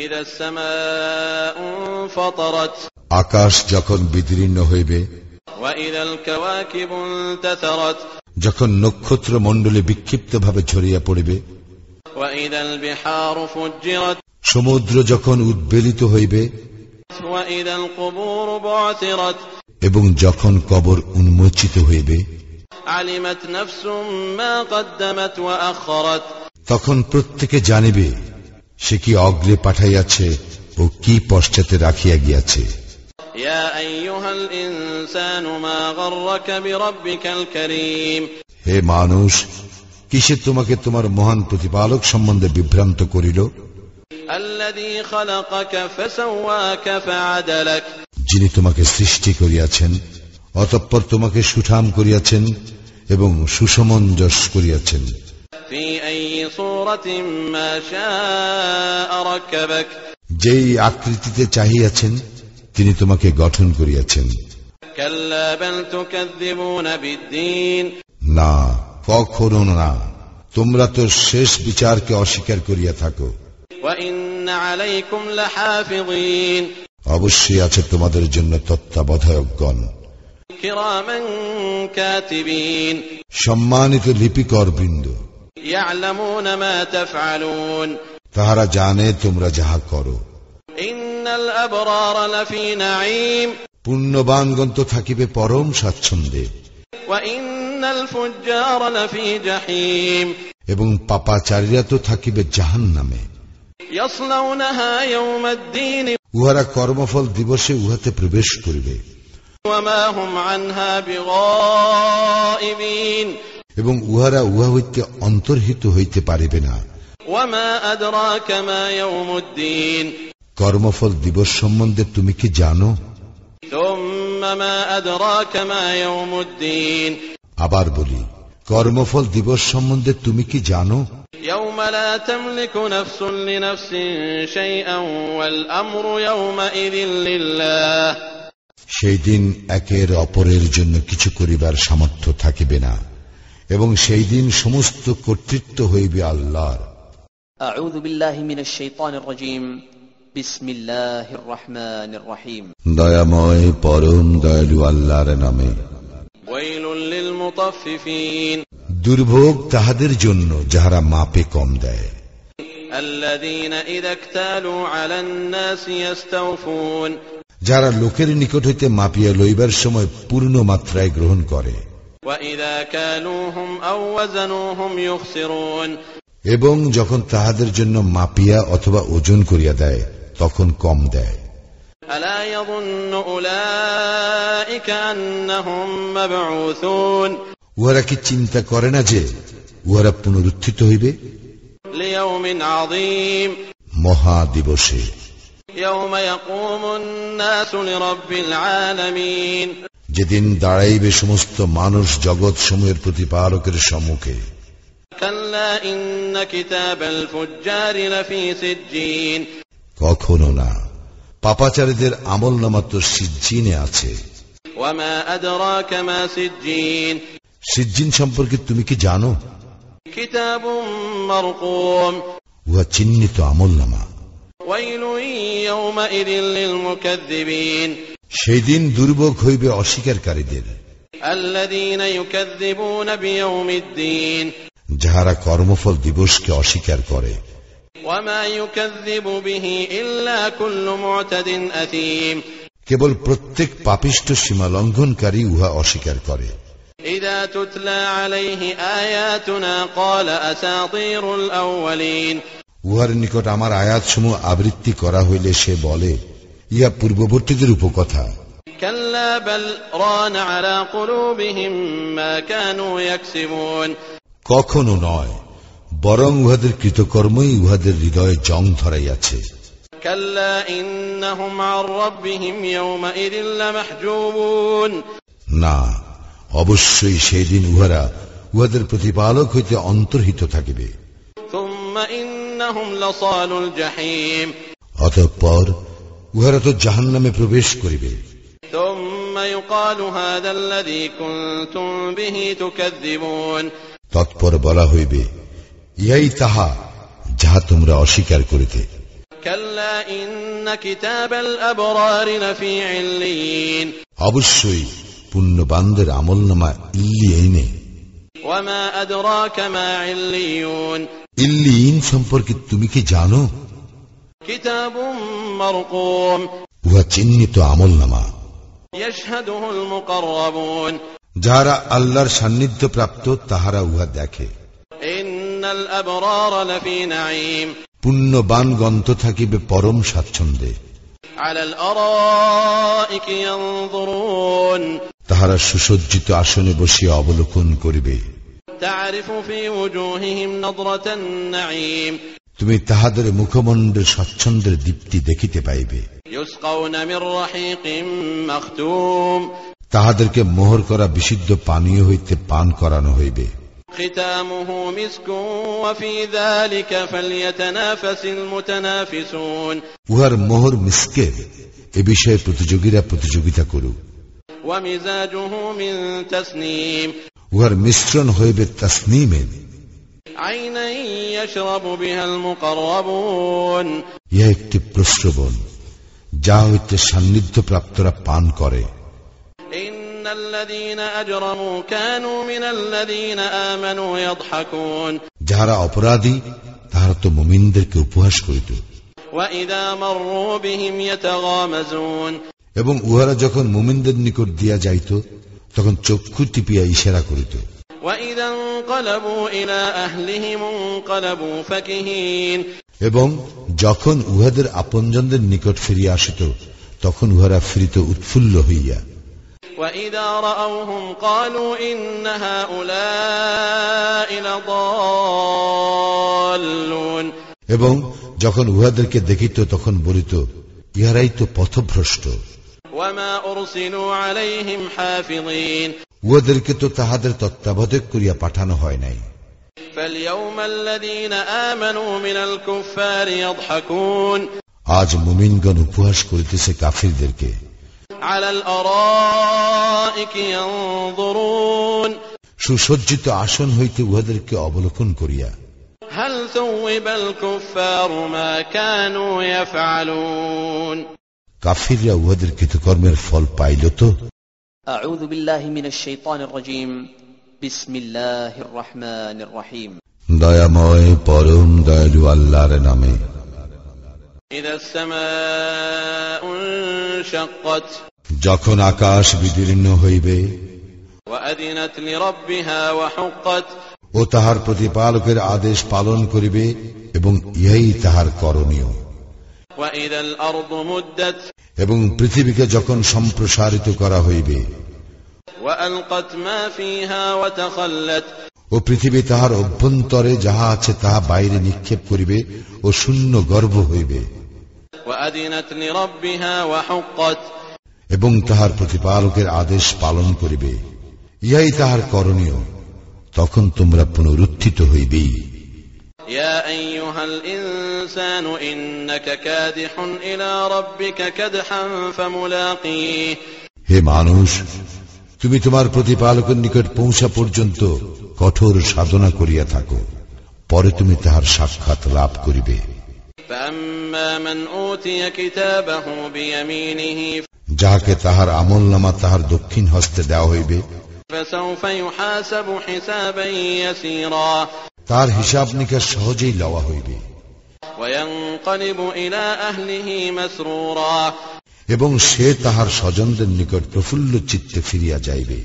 إذا السماء انفطرت আকাশ যখন বিদীর্ণ হইবে, وإذا الكواكب انتثرت যখন নক্ষত্র মণ্ডলী বিক্ষিপ্তভাবে ঝরিয়া পড়িবে, وإذا البحار فجرت সমুদ্র যখন উদ্বেলিত হইবে, وإذا القبور بعثرت এবং যখন কবর উন্মোচিত হইবে, علمت نفس ما قدمت وأخرت তখন প্রত্যেকে জানিবে সে কি অগ্রে পাঠাইয়াছে ও কি পশ্চাতে রাখিয়া গিয়াছে। يا أيها الإنسان ما غرك بربك الكريم হে মানুষ, কিসে তোমাকে তোমার মহান প্রতিপালক সম্বন্ধে বিভ্রান্ত করিল? الذي خلقك فسواك فعدلك যিনি তোমাকে সৃষ্টি করিয়াছেন, অতঃপর তোমাকে সুঠাম করিয়াছেন এবং সুসমঞ্জস করিয়াছেন। في أي صورة ما شاء ركبك যেই আকৃতিতে চাহিয়াছেন তিনি তোমাকে গঠন করিয়াছেন। كلا بل تكذبون بالدين না, কখনো না, তোমরা তো শেষ বিচারকে অস্বীকার করিয়া থাকো। وإن عليكم لحافظين অবশ্যই আছে তোমাদের জন্য তত্ত্বাবধায়কগণ, كراما كاتبين সম্মানিত লিপিকর বৃন্দ, يعلمون ما تفعلون তাহারা জানে তোমরা যাহা করো। إن الأبرار لفي نعيم পুণ্যবানগণ তো থাকিবে পরম স্বাচ্ছন্দ্যে, وإن الفجار لفي جحيم এবং পাপাচারীরা তো থাকিবে জাহান্নামে। يصلونها يوم الدين উহারা কর্মফল দিবসে উহাতে প্রবেশ করিবে, وما هم عنها بغائبين এবং উহারা উহা হইতে অন্তর্হিত হইতে পারিবে না। وما أدراك ما يوم الدين কর্মফল দিবস সম্বন্ধে তুমি কি জানো? ثم ما أدراك ما يوم الدين আবার বলি, কর্মফল দিবস সম্বন্ধে তুমি কি জানো? يوم لا تملك نفس لنفس شيئا والأمر يومئذ لله সেই দিন একের অপরের জন্য কিছু করিবার সামর্থ্য থাকিবে না, এবং সেই দিন সমস্ত কর্তৃত্ব হইবে আল্লাহর। أعوذ بالله من الشيطان الرجيم بسم الله الرحمن الرحيم দয়াময় পরম দয়ালু আল্লাহর নামে। ويل للمطففين দুর্ভোগ তাহাদের জন্য যাহারা মাপে কম দেয়, الذين إذا اكتالوا على الناس يستوفون যারা লোকের নিকট হইতে মাপিয়া লইবার সময় পূর্ণ মাত্রায় গ্রহণ করে, وإذا كالوهم أو وزنوهم يخسرون এবং যখন তাহাদের জন্য মাপিয়া অথবা ওজন করিয়া দেয় তখন কম দেয়। ألا يظن أولئك أنهم مبعوثون উহারা কি চিন্তা করে না যে উহারা পুনরুত্থিত হইবে ليوم عظيم মহা দিবসে, يوم يقوم الناس لرب العالمين যেদিন দাঁড়াইবে সমস্ত মানুষ জগৎ সমূহের প্রতিপালকের সম্মুখে। كلا إن كتاب الفجار لفي سجين কখনো না, পাপাচারীদের আমল নামা তো সিজ্জিনে আছে। وما أدراك ما سجين সিজ্জিন সম্পর্কে তুমি কি জানো? كتاب مرقوم উহা চিহ্নিত আমল নামা। ويل يومئذ للمكذبين সেই দিন দুর্ভোগ হইবে অস্বীকারীদের, الذين يكذبون بيوم الدين যাহারা কর্মফল দিবসকে অস্বীকার করে। وما يكذب به إلا كل معتد أثيم কেবল প্রত্যেক পাপিষ্ঠ সীমা লঙ্ঘনকারী উহা অস্বীকার করে। إذا تتلى عليه آياتنا قال أساطير الأولين উহার নিকট আমার আয়াতসমূহ আবৃত্তি করা হইলে সে বলে, ইহা পূর্ববর্তীদের উপকথা। كلا بل ران على قلوبهم ما كانوا يكسبون কখনো নয়, বরং উহাদের কৃতকর্মই উহাদের হৃদয়ে জং ধরাইয়াছে। كلا إنهم عن ربهم يومئذ لمحجوبون না, অবশ্যই সেই দিন উহারা উহাদের প্রতিপালক হইতে অন্তর্হিত থাকিবে। অতঃপর উহারা তো জাহান্নামে প্রবেশ করিবে। তৎপর বলা হইবে, ইহাই তাহা যাহা তোমরা অস্বীকার করিতে। অবশ্যই পুণ্যবানদের আমলনামা ইল্লিয়িনে। ইল্লিয়িন সম্পর্কে তুমি কি জানো? উহা চিহ্নিত আমলনামা, যাহারা আল্লাহর সান্নিধ্য প্রাপ্ত তাহারা উহা দেখে। পুণ্যবানগণ তো থাকিবে পরম স্বাচ্ছন্দ্যে। তাহারা সুসজ্জিত আসনে বসিয়া অবলোকন করিবে। তুমি তাহাদের মুখমণ্ডলের স্বচ্ছন্দের দীপ্তি দেখিতে পাইবে। তাহাদেরকে মোহর করা বিশুদ্ধ পানীয় হইতে পান করানো হইবে। উহার মোহর মিস্কের, এ বিষয়ে প্রতিযোগীরা প্রতিযোগিতা করুক। উহার মিশ্রণ হইবে তাসনিমের। ইহা একটি প্রস্রবণ, যা হইতে সান্নিধ্য প্রাপ্তরা পান করে। যাহারা অপরাধী তাহারা তো মুমিনদেরকে উপহাস করিত। এবং উহারা যখন মুমিনদের নিকট দিয়া যাইত তখন চক্ষু টিপিয়া ইশারা করিত। এবং যখন উহাদের আপনজনদের নিকট ফিরিয়া আসিত তখন উহারা ফিরিত উৎফুল্ল হইয়া। এবং যখন উহাদেরকে দেখিত তখন বলিত, ইহারাই তো পথভ্রষ্ট। উহাদেরকে তো তাহাদের তত্ত্বাবধায়ক করিয়া পাঠানো হয় নাই। আজ মুমিনগণ উপহাস করিতেছে কাফিরদেরকে। সুসজ্জিত আসন হইতে উহাদেরকে অবলোকন করিয়া। কাফিররা উহাদের কৃতকর্মের ফল পাইল তো? আউযু বিল্লাহি মিনাশ শাইতানির রাজীম। বিসমিল্লাহির রহমানির রহিম। দয়াময় পরম দয়ালু আল্লাহর নামে। ইযাস সামাউ ইনশাক্কাত, যখন আকাশ বিদীর্ণ হইবে। ওয়া আযিনাত লিরাব্বিহা ওয়া হুক্কাত, ও তাহার প্রতিপালকের আদেশ পালন করিবে এবং ইহাই তাহার করণীয়। ওয়া ইযাল আরদু মুদ্দাত, এবং পৃথিবীকে যখন সম্প্রসারিত করা হইবে। ওয়া আলকাত মা ফিহা ওয়া তাখাল্লাত, ও পৃথিবী তাহার অভ্যন্তরে যাহা আছে তাহা বাইরে নিক্ষেপ করিবে ও শূন্য গর্ভ হইবে। ওয়া আযিনাত লিরাব্বিহা ওয়া হুক্কাত, এবং তাহার প্রতিপালকের আদেশ পালন করিবে, ইহাই তাহার করণীয়। তখন তোমরা পুনরুত্থিত হইবেই। ইয়া আইয়ুহাল ইনসানু ইন্নাকা কাদিহুন ইলা রাব্বিকা কাদহান ফামুলাকিহ, হে মানুষ, তুমি তোমার প্রতিপালকের নিকট পৌঁছা পর্যন্ত কঠোর সাধনা করিয়া থাকো, পরে তুমি তাহার সাক্ষাৎ লাভ করিবে। ফাম্মা মান উতিয়া কিতাবাহু বিয়ামিনিহি, যাহাকে তাহার আমলনামা তাহার দক্ষিণ হস্তে দেওয়া হইবে। ফাসাউফা ইউহাসাবু হিসাবান ইয়াসীরা, তার হিসাব নিকাশ সহজেই লওয়া হইবে। ওয়া ইয়ানকালিবু ইলা আহলিহি মাসরুরা, এবং সে তাহার স্বজনদের নিকট প্রফুল্ল চিত্তে ফিরিয়া যাইবে।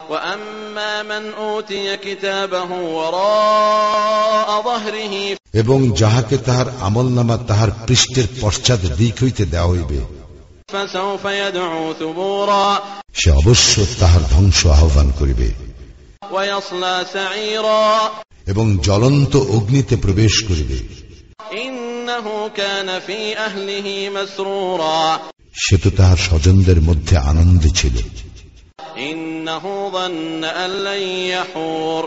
ওয়া আম্মা মান উতিয়া কিতাবাহু ওয়ারাআ যাহরিহি, এবং যাহাকে তাহার আমলনামা তাহার পৃষ্ঠের পশ্চাৎ দিক হইতে দেওয়া হইবে। ফাসাউফা ইয়াদউ সুবুরা, সে অবশ্য তাহার ধ্বংস আহ্বান করিবে। ওয়া ইয়াসলা সাঈরা, এবং জ্বলন্ত অগ্নিতে প্রবেশ করিবে। ইন্নাহু কানা ফি আহলিহি মাসরুরা, সে তো তাহার স্বজনদের মধ্যে আনন্দে ছিল। إنه ظن أن لن يحور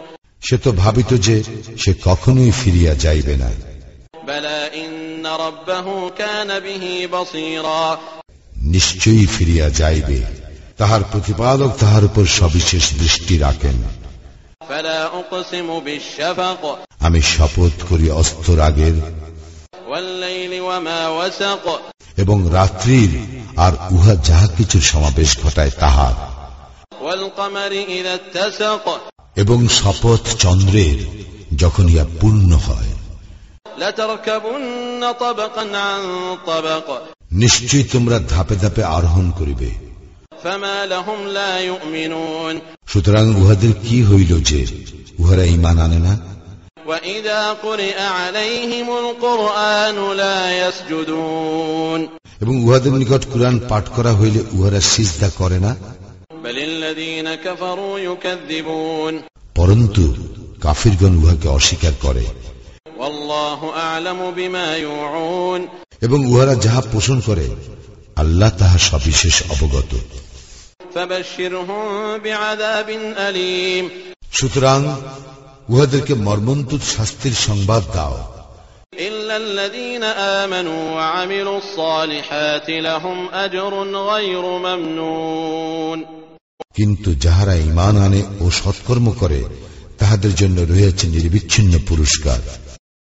সে তো ভাবিত যে সে কখনোই ফিরিয়া যাইবে না। بلى إن ربه كان به بصيرا নিশ্চয়ই ফিরিয়া যাইবে, তাহার প্রতিপালক তাহার উপর সবিশেষ দৃষ্টি রাখেন। فلا أقسم بالشفق আমি শপথ করি অস্তরাগের والليل وما وسق এবং রাত্রির আর উহা যাহা কিছুর সমাবেশ ঘটায় তাহার, والقمر إذا اتسق এবং শপথ চন্দ্রের যখন ইহা পূর্ণ হয়। لتركبن طبقا عن طبق নিশ্চয়ই তোমরা ধাপে ধাপে আরোহণ করিবে। فما لهم لا يؤمنون সুতরাং উহাদের কি হইল যে উহারা ঈমান আনে না? وإذا قرئ عليهم القرآن لا يسجدون এবং উহাদের নিকট কুরআন পাঠ করা হইলে উহারা সিজদা করে না। بل الذين كفروا يكذبون পরন্তু কাফিরগণ উহাকে অস্বীকার করে। والله أعلم بما يوعون এবং উহারা যাহা পোষণ করে আল্লাহ তাহা সবিশেষ অবগত। فبشرهم بعذاب أليم সুতরাং উহাদেরকে মর্মন্তুদ শাস্তির সংবাদ দাও। إلا الذين آمنوا وعملوا الصالحات لهم أجر غير ممنون কিন্তু যাহারা ঈমান আনে ও সৎকর্ম করে তাহাদের জন্য রয়েছে নির্বিচ্ছিন্ন পুরস্কার।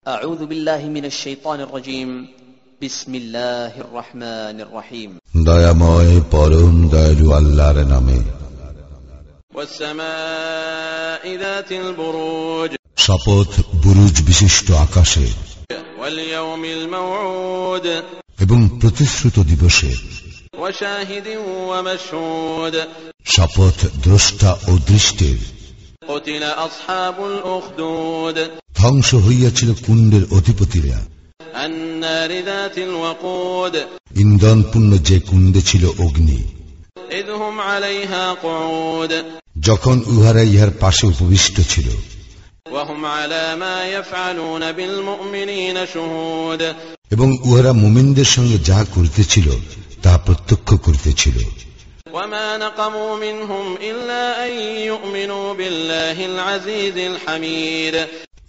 أعوذ بالله من الشيطان الرجيم بسم الله الرحمن الرحيم দয়াময় পরম দয়ালু আল্লাহর নামে। والسماء ذات البروج শপথ বুরুজ বিশিষ্ট আকাশে واليوم الموعود এবং প্রতিশ্রুত দিবসে। وشاهد ومشهود শপথ দ্রষ্টা ও দৃষ্টের। قتل أصحاب الأخدود ধ্বংস হইয়াছিল কুণ্ডের অধিপতিরা। النار ذات الوقود ইন্ধনপূর্ণ যে কুণ্ডে ছিল অগ্নি। إذ هم عليها قعود যখন উহারা ইহার পাশে উপবিষ্ট ছিল। وهم على ما يفعلون بالمؤمنين شهود এবং উহারা মুমিনদের সঙ্গে যাহা করিতেছিল তাহা প্রত্যক্ষ করিতেছিল। وما نقموا منهم إلا أن يؤمنوا بالله العزيز الحميد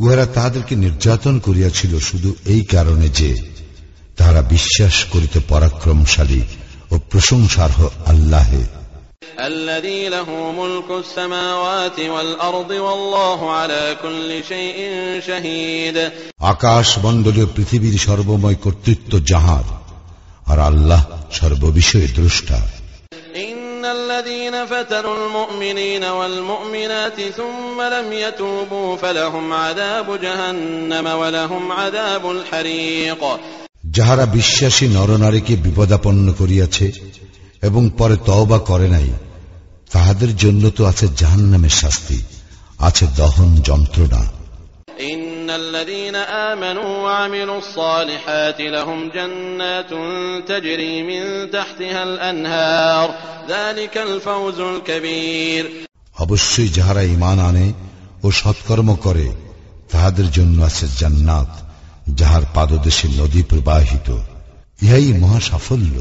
উহারা তাহাদেরকে নির্যাতন করিয়াছিল শুধু এই কারণে যে তাহারা বিশ্বাস করিতে পরাক্রমশালী ও প্রশংসার্হ আল্লাহে। الذي له ملك السماوات والأرض والله على كل شيء شهيد আকাশ মণ্ডলীয় পৃথিবীর সর্বময় কর্তৃত্ব যাহার, আর আল্লাহ সর্ববিষয়ে দ্রষ্টা। إن الذين فتنوا المؤمنين والمؤمنات ثم لم يتوبوا فلهم عذاب جهنم ولهم عذاب الحريق যাহারা বিশ্বাসী নরনারীকে বিপদাপন্ন করিয়াছে এবং পরে তওবা করে নাই, তাহাদের জন্য তো আছে জাহান্নামের শাস্তি, আছে দহন যন্ত্রণা। إن الذين آمنوا وعملوا الصالحات لهم جنات تجري من تحتها الأنهار ذلك الفوز الكبير অবশ্যই যাহারা ঈমান আনে ও সৎকর্ম করে তাহাদের জন্য আছে জান্নাত যাহার পাদদেশে নদী প্রবাহিত, ইহাই মহা সাফল্য।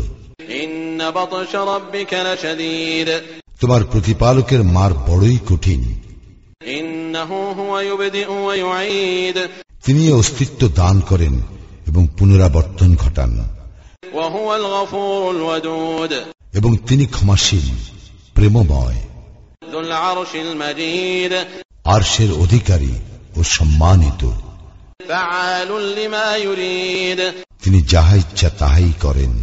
إن بطش ربك لشديد তোমার প্রতিপালকের মার বড়ই কঠিন। إنه هو يبدئ ويعيد তিনি অস্তিত্ব দান করেন এবং পুনরাবর্তন ঘটান। وهو الغفور الودود এবং তিনি ক্ষমাশীল প্রেমময়। ذو العرش المجيد আরশের অধিকারী ও সম্মানিত। فعال لما يريد তিনি যাহা ইচ্ছা তাহাই করেন।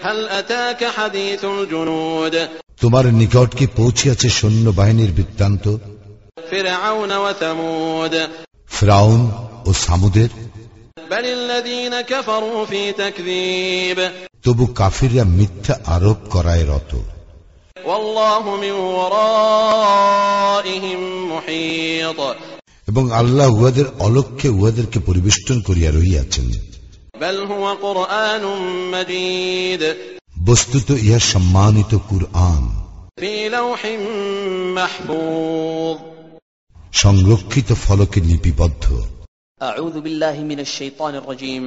هل أتاك حديث الجنود তোমার নিকট কি পৌঁছিয়াছে সৈন্যবাহিনীর বৃত্তান্ত? فرعون وثمود ফিরাউন ও সামুদের। بل الذين كفروا في تكذيب তবু কাফিররা মিথ্যা আরোপ করায় রত। والله من ورائهم محيط এবং আল্লাহ উহাদের অলক্ষ্যে উহাদেরকে পরিবেষ্টন করিয়া রহিয়াছেন। بل هو قرآن مجيد বস্তুত ইহা সম্মানিত কুরআন, في لوح محفوظ সংরক্ষিত ফলকে লিপিবদ্ধ। أعوذ بالله من الشيطان الرجيم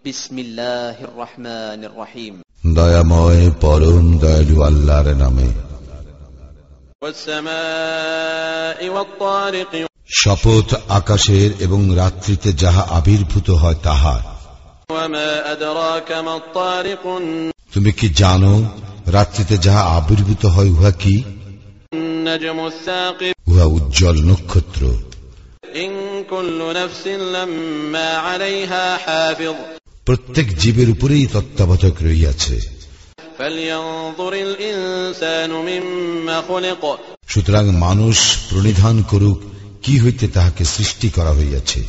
بسم الله الرحمن الرحيم দয়াময় পরম দয়ালু আল্লাহর নামে। والسماء والطارق শপথ আকাশের এবং রাত্রিতে যাহা আবির্ভূত হয় তাহার। وما أدراك ما الطارق তুমি কি জানো রাত্রিতে যাহা আবির্ভূত হয় উহা কি? النجم الثاقب উহা উজ্জ্বল নক্ষত্র। إن كل نفس لما عليها حافظ প্রত্যেক জীবের উপরেই তত্ত্বাবধায়ক রহিয়াছে। فلينظر الإنسان مما خلق সুতরাং মানুষ প্রণিধান করুক কি হইতে তাহাকে সৃষ্টি করা হইয়াছে।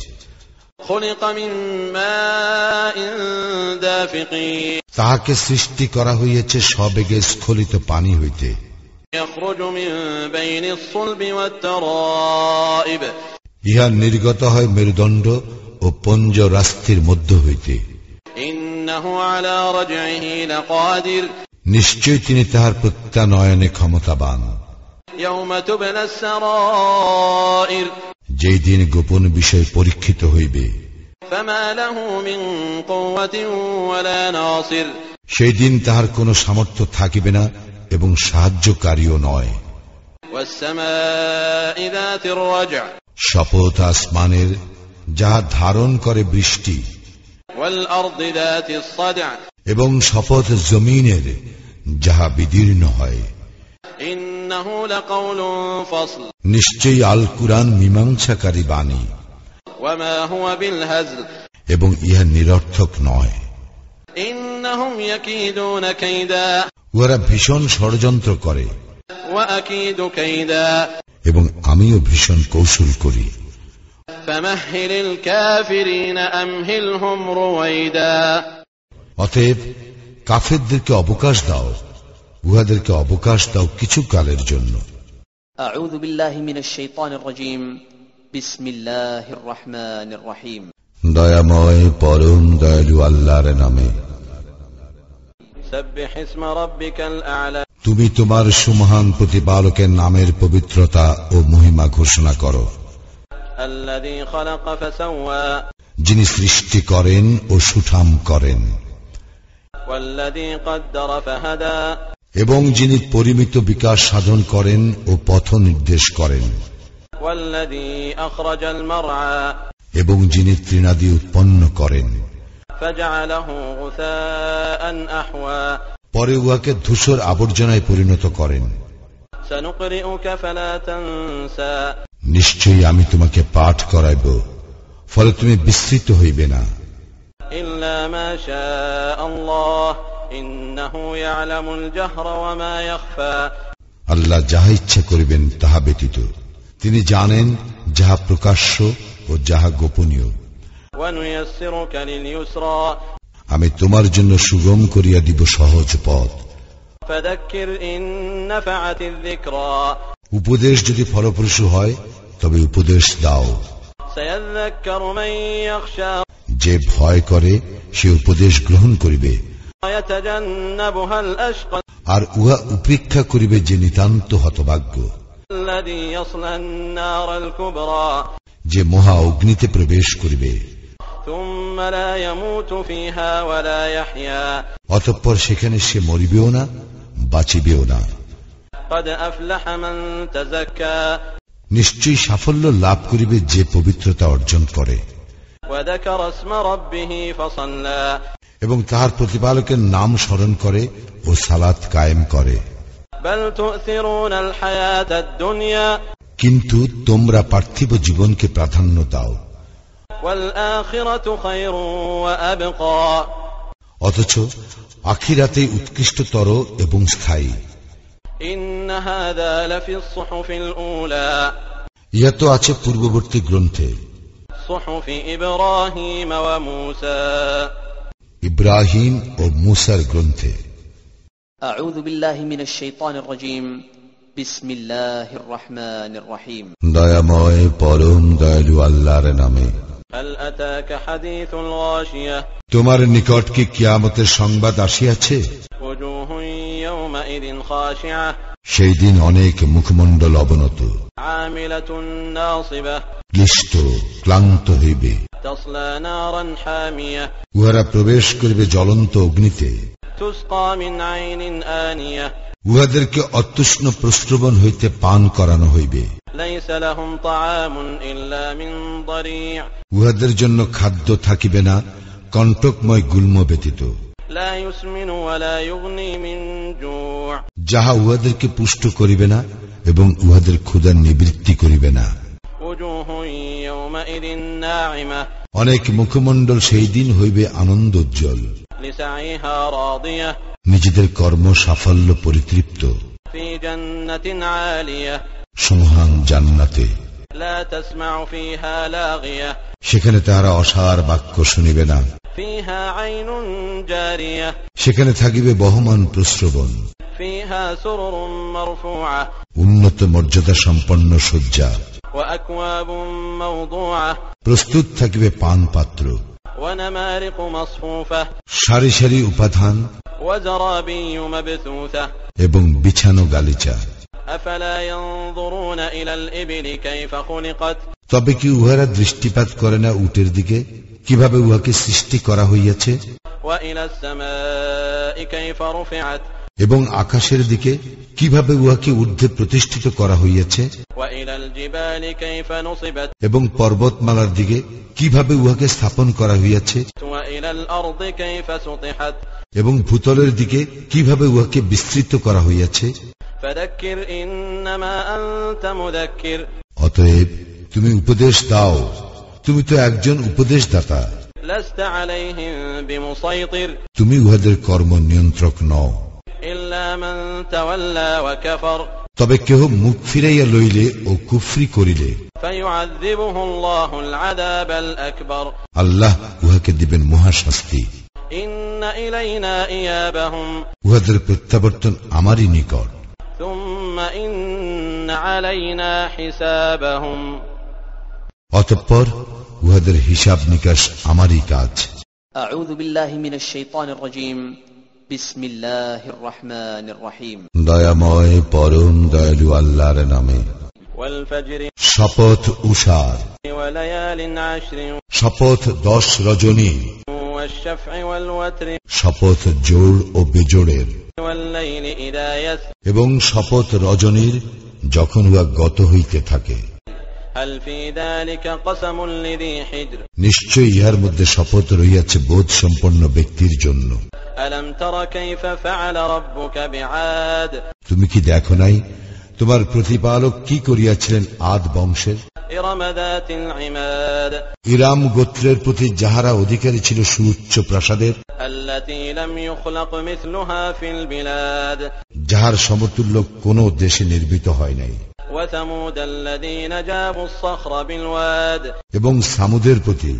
خلق من ماء دافق তাহাকে সৃষ্টি করা হইয়াছে সবেগে স্খলিত পানি হইতে। يخرج من بين الصلب والترائب ইহা নির্গত হয় মেরুদণ্ড ও পঞ্জরাস্থির মধ্য হইতে। إنه على رجعه لقادر নিশ্চয় তিনি তাহার প্রত্যানয়নে ক্ষমতাবান। يوم تبلى السرائر যেই দিন গোপন বিষয় পরীক্ষিত হইবে। فما له من قوة ولا ناصر সেই দিন তাহার কোনো সামর্থ্য থাকিবে না এবং সাহায্যকারীও নয়। والسماء ذات الرجع শপথ আসমানের যাহা ধারণ করে বৃষ্টি, والأرض ذات الصدع এবং শপথ জমিনের যাহা বিদীর্ণ হয়। إنه لقول فصل নিশ্চয়ই আল কুরআন মীমাংসাকারী বাণী وما هو بالهزل এবং ইহা নিরর্থক নয়। إنهم يكيدون كيدا উহারা ভীষণ ষড়যন্ত্র করে وأكيد كيدا এবং আমিও ভীষণ কৌশল করি। فمهل الكافرين أمهلهم رويدا অতএব কাফেরদেরকে অবকাশ দাও, উহাদেরকে অবকাশ দাও কিছু কালের জন্য। أعوذ بالله من الشيطان الرجيم بسم الله الرحمن الرحيم দয়াময় পরম দয়ালু আল্লাহর নামে। سبح اسم ربك الأعلى তুমি তোমার সুমহান প্রতিপালকের নামের পবিত্রতা ও মহিমা ঘোষণা করো। الذي خلق فسوى যিনি সৃষ্টি করেন ও সুঠাম করেন, والذي قدر فهدى এবং যিনি পরিমিত বিকাশ সাধন করেন ও পথ নির্দেশ করেন, والذي أخرج المرعى এবং যিনি তৃণাদি উৎপন্ন করেন, فجعله غثاء أحوى পরে উহাকে ধূসর আবর্জনায় পরিণত করেন। سنقرئك فلا تنسى নিশ্চয়ই আমি তোমাকে পাঠ করাইব, ফলে তুমি বিস্মৃত হইবে না। إلا ما شاء الله إنه يعلم الجهر وما يخفى আল্লাহ যাহা ইচ্ছা করিবেন তাহা ব্যতীত তিনি জানেন যাহা প্রকাশ্য ও যাহা গোপনীয়। ونيسرك لليسرى আমি তোমার জন্য সুগম করিয়া দিব সহজ পথ। فذكر إن نفعت الذكرى উপদেশ যদি ফলপ্রসূ হয় তবে উপদেশ দাও। سيذكر من يخشى যে ভয় করে সে উপদেশ গ্রহণ করিবে, ويتجنبها الأشقى আর উহা উপেক্ষা করিবে যে নিতান্ত হতভাগ্য, الذي يصلى النار الكبرى যে মহা অগ্নিতে প্রবেশ করিবে। ثم لا يموت فيها ولا يحيا অতঃপর সেখানে সে মরিবেও না, বাঁচিবেও না। قد أفلح من تزكى নিশ্চয়ই সাফল্য লাভ করিবে যে পবিত্রতা অর্জন করে وذكر اسم ربه فصلى এবং তাহার প্রতিপালকের নাম স্মরণ করে ও সালাত কায়েম করে। بل تؤثرون الحياة الدنيا কিন্তু তোমরা পার্থিব জীবনকে প্রাধান্য দাও, والآخرة خير وأبقى অথচ আখিরাতে উৎকৃষ্টতর এবং স্থায়ী। إن هذا لفي الصحف الأولى ইহা তো আছে পূর্ববর্তী গ্রন্থে, صحف إبراهيم وموسى ইব্রাহিম ও মুসার গ্রন্থে। أعوذ بالله من الشيطان الرجيم بسم الله الرحمن الرحيم দয়াময় পরম দয়ালু আল্লাহর নামে। هل أتاك حديث الغاشية তোমার নিকট কি কিয়ামতের সংবাদ আসিয়াছে? وجوه يومئذ خاشعة সেই দিন অনেক মুখমণ্ডল অবনত, عاملة ناصبة ক্লিষ্ট ক্লান্ত হইবে। تصلى نارا حامية উহারা প্রবেশ করিবে জ্বলন্ত অগ্নিতে, تسقى من عين آنية উহাদেরকে অতৃষ্ণ প্রস্রবণ হইতে পান করানো হইবে। ليس لهم طعام إلا من ضريع উহাদের জন্য খাদ্য থাকিবে না কণ্টকময় গুল্ম ব্যতীত, لا يسمن ولا يغني من جوع যাহা উহাদেরকে পুষ্ট করিবে না এবং উহাদের ক্ষুধার নিবৃত্তি করিবে না। وجوه يومئذ ناعمة অনেক মুখমণ্ডল সেই দিন হইবে আনন্দোজ্জ্বল, لسعيها راضية নিজেদের কর্ম সাফল্য পরিতৃপ্ত, في جنة عالية সুমহান জান্নাতে। لا تسمع فيها لاغية সেখানে তাহারা অসার বাক্য শুনিবে না, فيها عين جارية সেখানে থাকিবে বহমান প্রস্রবণ, فيها سرر مرفوعة উন্নত মর্যাদা সম্পন্ন শয্যা, وأكواب موضوعة প্রস্তুত থাকিবে পান পাত্র, ونمارق مصفوفة সারি সারি উপাধান وزرابي مبثوثة এবং বিছানো গালিচা। أفلا ينظرون إلى الإبل كيف خلقت তবে কি উহারা দৃষ্টিপাত করে না উটের দিকে, কিভাবে উহাকে সৃষ্টি করা হইয়াছে, وإلى السماء كيف رفعت এবং আকাশের দিকে কিভাবে উহাকে ঊর্ধ্বে প্রতিষ্ঠিত করা হইয়াছে, وإلى الجبال كيف نصبت এবং পর্বতমালার দিকে কিভাবে উহাকে স্থাপন করা হইয়াছে, وإلى الأرض كيف سطحت এবং ভূতলের দিকে কিভাবে উহাকে বিস্তৃত করা হইয়াছে। فذكر إنما أنت مذكر অতএব তুমি উপদেশ দাও, তুমি তো একজন উপদেশদাতা, لست عليهم بمسيطر তুমি উহাদের কর্ম নিয়ন্ত্রক নও। إلا من تولى وكفر তবে কেহ মুখ ফিরাইয়া লইলে ও কুফরি করিলে فيعذبه الله العذاب الأكبر আল্লাহ উহাকে দিবেন মহাশাস্তি। إن إلينا إيابهم উহাদের প্রত্যাবর্তন আমারই নিকট, ثم إن علينا حسابهم অতঃপর উহাদের হিসাব নিকাশ আমারই কাজ। أعوذ بالله من الشيطان الرجيم بسم الله الرحمن الرحيم দয়াময় পরম দয়ালু আল্লাহর নামে। والفجر শপথ উষার, وليال عشر শপথ 10 রজনী, والشفع والوتر শপথ জোড় ও বেজোড়ের, والليل إذا يسر এবং শপথ রজনীর যখন উহা গত হইতে থাকে। هل في ذلك قسم لذي حجر নিশ্চয় ইহার মধ্যে শপথ রহিয়াছে বোধ সম্পন্ন ব্যক্তির জন্য। ألم تر كيف فعل ربك بعاد তুমি কি দেখো নাই তোমার প্রতিপালক কি করিয়াছিলেন আদ বংশের? إرم ذات العماد ইরাম গোত্রের প্রতি যাহারা অধিকারী ছিল সুউচ্চ প্রাসাদের, التي لم يخلق مثلها في البلاد যাহার সমতুল্য কোন দেশে নির্মিত হয় নাই। وثمود الذين جابوا الصخر بالواد এবং সামুদের প্রতি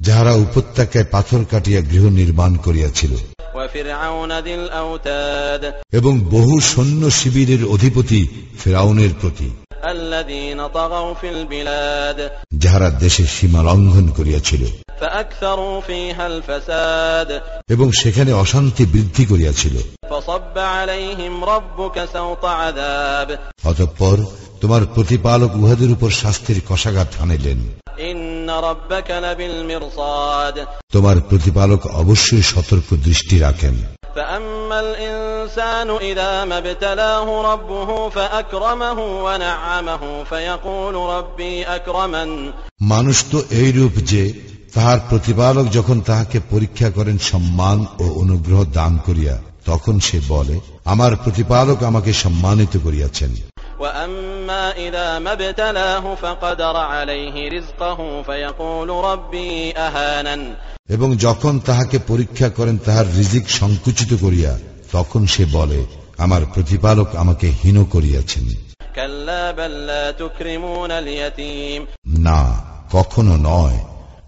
যাহারা উপত্যকায় পাথর কাটিয়া গৃহ নির্মাণ করিয়াছিল। وفرعون ذي الأوتاد এবং বহু সৈন্য শিবিরের অধিপতি ফিরআউনের প্রতি الذين طغوا في البلاد যাহারা দেশের সীমা লঙ্ঘন করিয়াছিল فأكثروا فيها الفساد এবং সেখানে অশান্তি বৃদ্ধি করিয়াছিল। فصب عليهم ربك سوط عذاب অতঃপর তোমার প্রতিপালক উহাদের উপর শাস্তির কষাঘাত হানিলেন। إن ربك لبالمرصاد তোমার প্রতিপালক অবশ্যই সতর্ক দৃষ্টি রাখেন। فأما الإنسان إذا ما ابتلاه ربه فأكرمه ونعمه فيقول ربي أكرمن মানুষ তো এইরূপ যে তাহার প্রতিপালক যখন তাহাকে পরীক্ষা করেন সম্মান ও অনুগ্রহ দান করিয়া, তখন সে বলে আমার প্রতিপালক আমাকে সম্মানিত করিয়াছেন। وأما إذا ما ابتلاه فقدر عليه رزقه فيقول ربي أهانن এবং যখন তাহাকে পরীক্ষা করেন তাহার রিজিক সংকুচিত করিয়া, তখন সে বলে আমার প্রতিপালক আমাকে হীন করিয়াছেন। كلا بل لا تكرمون اليتيم না, কখনো নয়,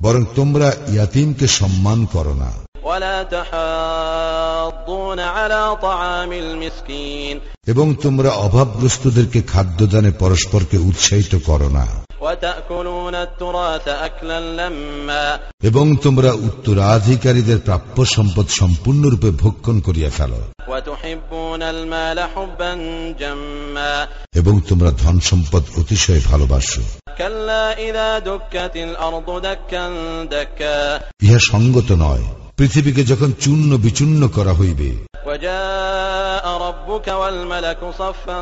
বরং তোমরা ইয়াতীমকে সম্মান করো না। ولا تحاضون على طعام المسكين এবং তোমরা অভাবগ্রস্তদেরকে খাদ্যদানে পরস্পরকে উৎসাহিত করো না। وتأكلون التراث أكلا لما এবং তোমরা উত্তরাধিকারীদের প্রাপ্য সম্পদ সম্পূর্ণরূপে ভক্ষণ করিয়া ফেলো। وتحبون المال حبا جما এবং তোমরা ধন সম্পদ অতিশয় ভালোবাসো। كلا إذا دكت الأرض دكا دكا ইহা সঙ্গত নয়, পৃথিবীকে যখন চূর্ণ বিচূর্ণ করা হইবে وجاء ربك والملك صفا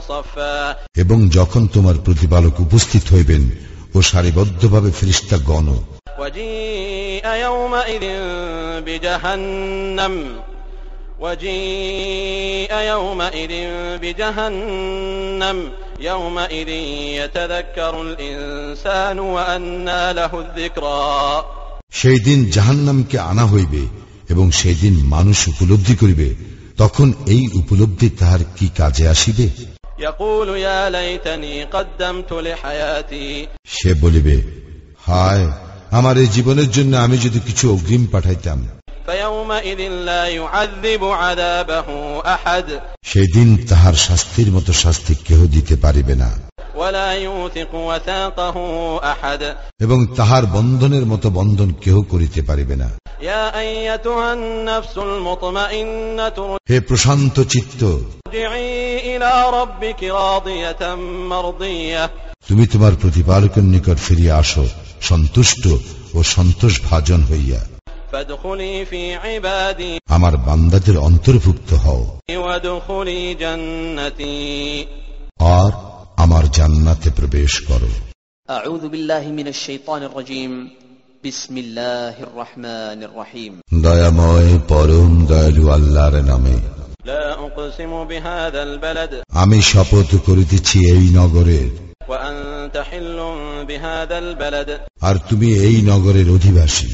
صفا এবং যখন তোমার প্রতিপালক উপস্থিত হইবেন ও সারিবদ্ধভাবে ফেরেশতাগণ وجيء يومئذ بجهنم يومئذ يتذكر الإنسان وأنى له الذكرى সেই দিন জাহান্নামকে আনা হইবে এবং সেই দিন মানুষ উপলব্ধি করিবে, তখন এই উপলব্ধি তাহার কি কাজে আসিবে? يقول يا ليتني قدمت لحياتي সে বলিবে, হায়, আমার এই জীবনের জন্য আমি যদি কিছু অগ্রিম পাঠাইতাম। فيومئذ لا يعذب عذابه أحد সেই দিন তাহার শাস্তির মতো শাস্তি কেহ দিতে পারিবে না, ولا يوثق وثاقه أحد এবং তাহার বন্ধনের মতো বন্ধন কেহ করিতে পারিবে না। يا أيتها النفس المطمئنة হে প্রশান্ত চিত্ত, ارجعي إلى ربك راضية مرضية তুমি তোমার প্রতিপালকের নিকট ফিরিয়া আসো সন্তুষ্ট ও সন্তোষভাজন হইয়া। فادخلي في عبادي আমার বান্দাদের অন্তর্ভুক্ত হও وادخلي جنتي আর আমার জান্নাতে প্রবেশ করো। أعوذ بالله من الشيطان الرجيم بسم الله الرحمن الرحيم দয়াময় পরম দয়ালু আল্লাহর নামে। لا أقسم بهذا البلد আমি শপথ করিতেছি এই নগরের, وأنت حل بهذا البلد আর তুমি এই নগরের অধিবাসী।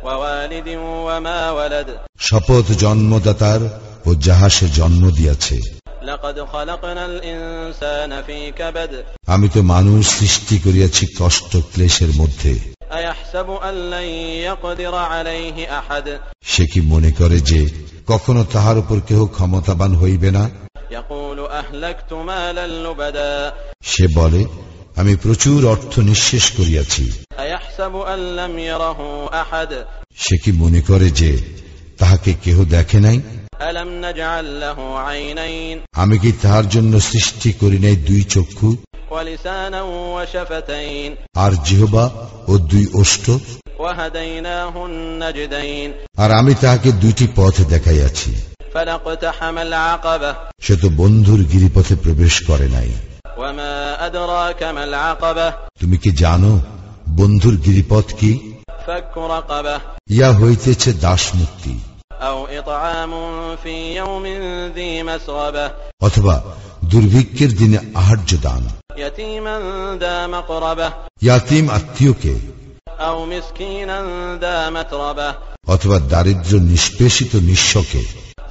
ووالد وما ولد শপথ জন্মদাতার ও যাহা সে জন্ম দিয়াছে। لقد خلقنا الإنسان في كبد আমি তো মানুষ সৃষ্টি করিয়াছি কষ্ট ক্লেশের মধ্যে। أيحسب أن لن يقدر عليه أحد সে কি মনে করে যে কখনো তাহার উপর কেহ ক্ষমতাবান হইবে না? يقول أهلكت مالا لبدا সে বলে, আমি প্রচুর অর্থ নিঃশেষ করিয়াছি। أيحسب أن لم يره أحد সে কি মনে করে যে তাহাকে কেহ দেখে নাই? ألم نجعل له عينين আমি কি তাহার জন্য সৃষ্টি করি নাই দুই চক্ষু, ولسانا وشفتين আর জিহ্বা ও দুই ওষ্ঠ? وهديناه النجدين আর আমি তাহাকে দুইটি পথ দেখাইয়াছি। فلاقتحم العقبة সে তো বন্ধুর গিরিপথে প্রবেশ করে নাই। وما أدراك ما العقبة তুমি কি জানো বন্ধুর গিরিপথ কি? فك رقبة ইয়া হইতেছে দাস মুক্তি, أو إطعام في يوم ذي مسغبة অথবা দুর্ভিক্ষের দিনে আহার্য দান, يتيما ذا مقربة ইয়াতিম আত্মীয়কে, أو مسكينا ذا متربة অথবা দারিদ্র নিষ্পেষিত নিঃস্বকে।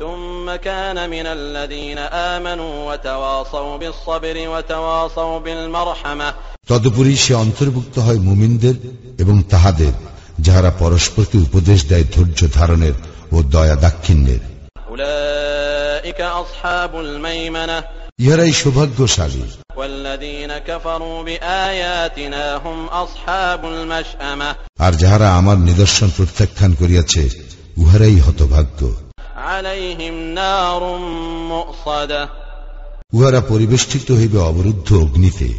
ثم كان من الذين آمنوا وتواصوا بالصبر وتواصوا بالمرحمة তদুপরি সে অন্তর্ভুক্ত হয় মুমিনদের এবং তাহাদের যাহারা পরস্পরকে উপদেশ দেয় ধৈর্য ধারণের ও দয়া দাক্ষিণ্যের। أولئك أصحاب الميمنة ইহারাই সৌভাগ্যশালী। والذين كفروا بآياتنا هم أصحاب المشأمة আর যাহারা আমার নিদর্শন প্রত্যাখ্যান করিয়াছে উহারাই হতভাগ্য। عليهم نار مؤصدة উহারা পরিবেষ্টিত হইবে অবরুদ্ধ অগ্নিতে।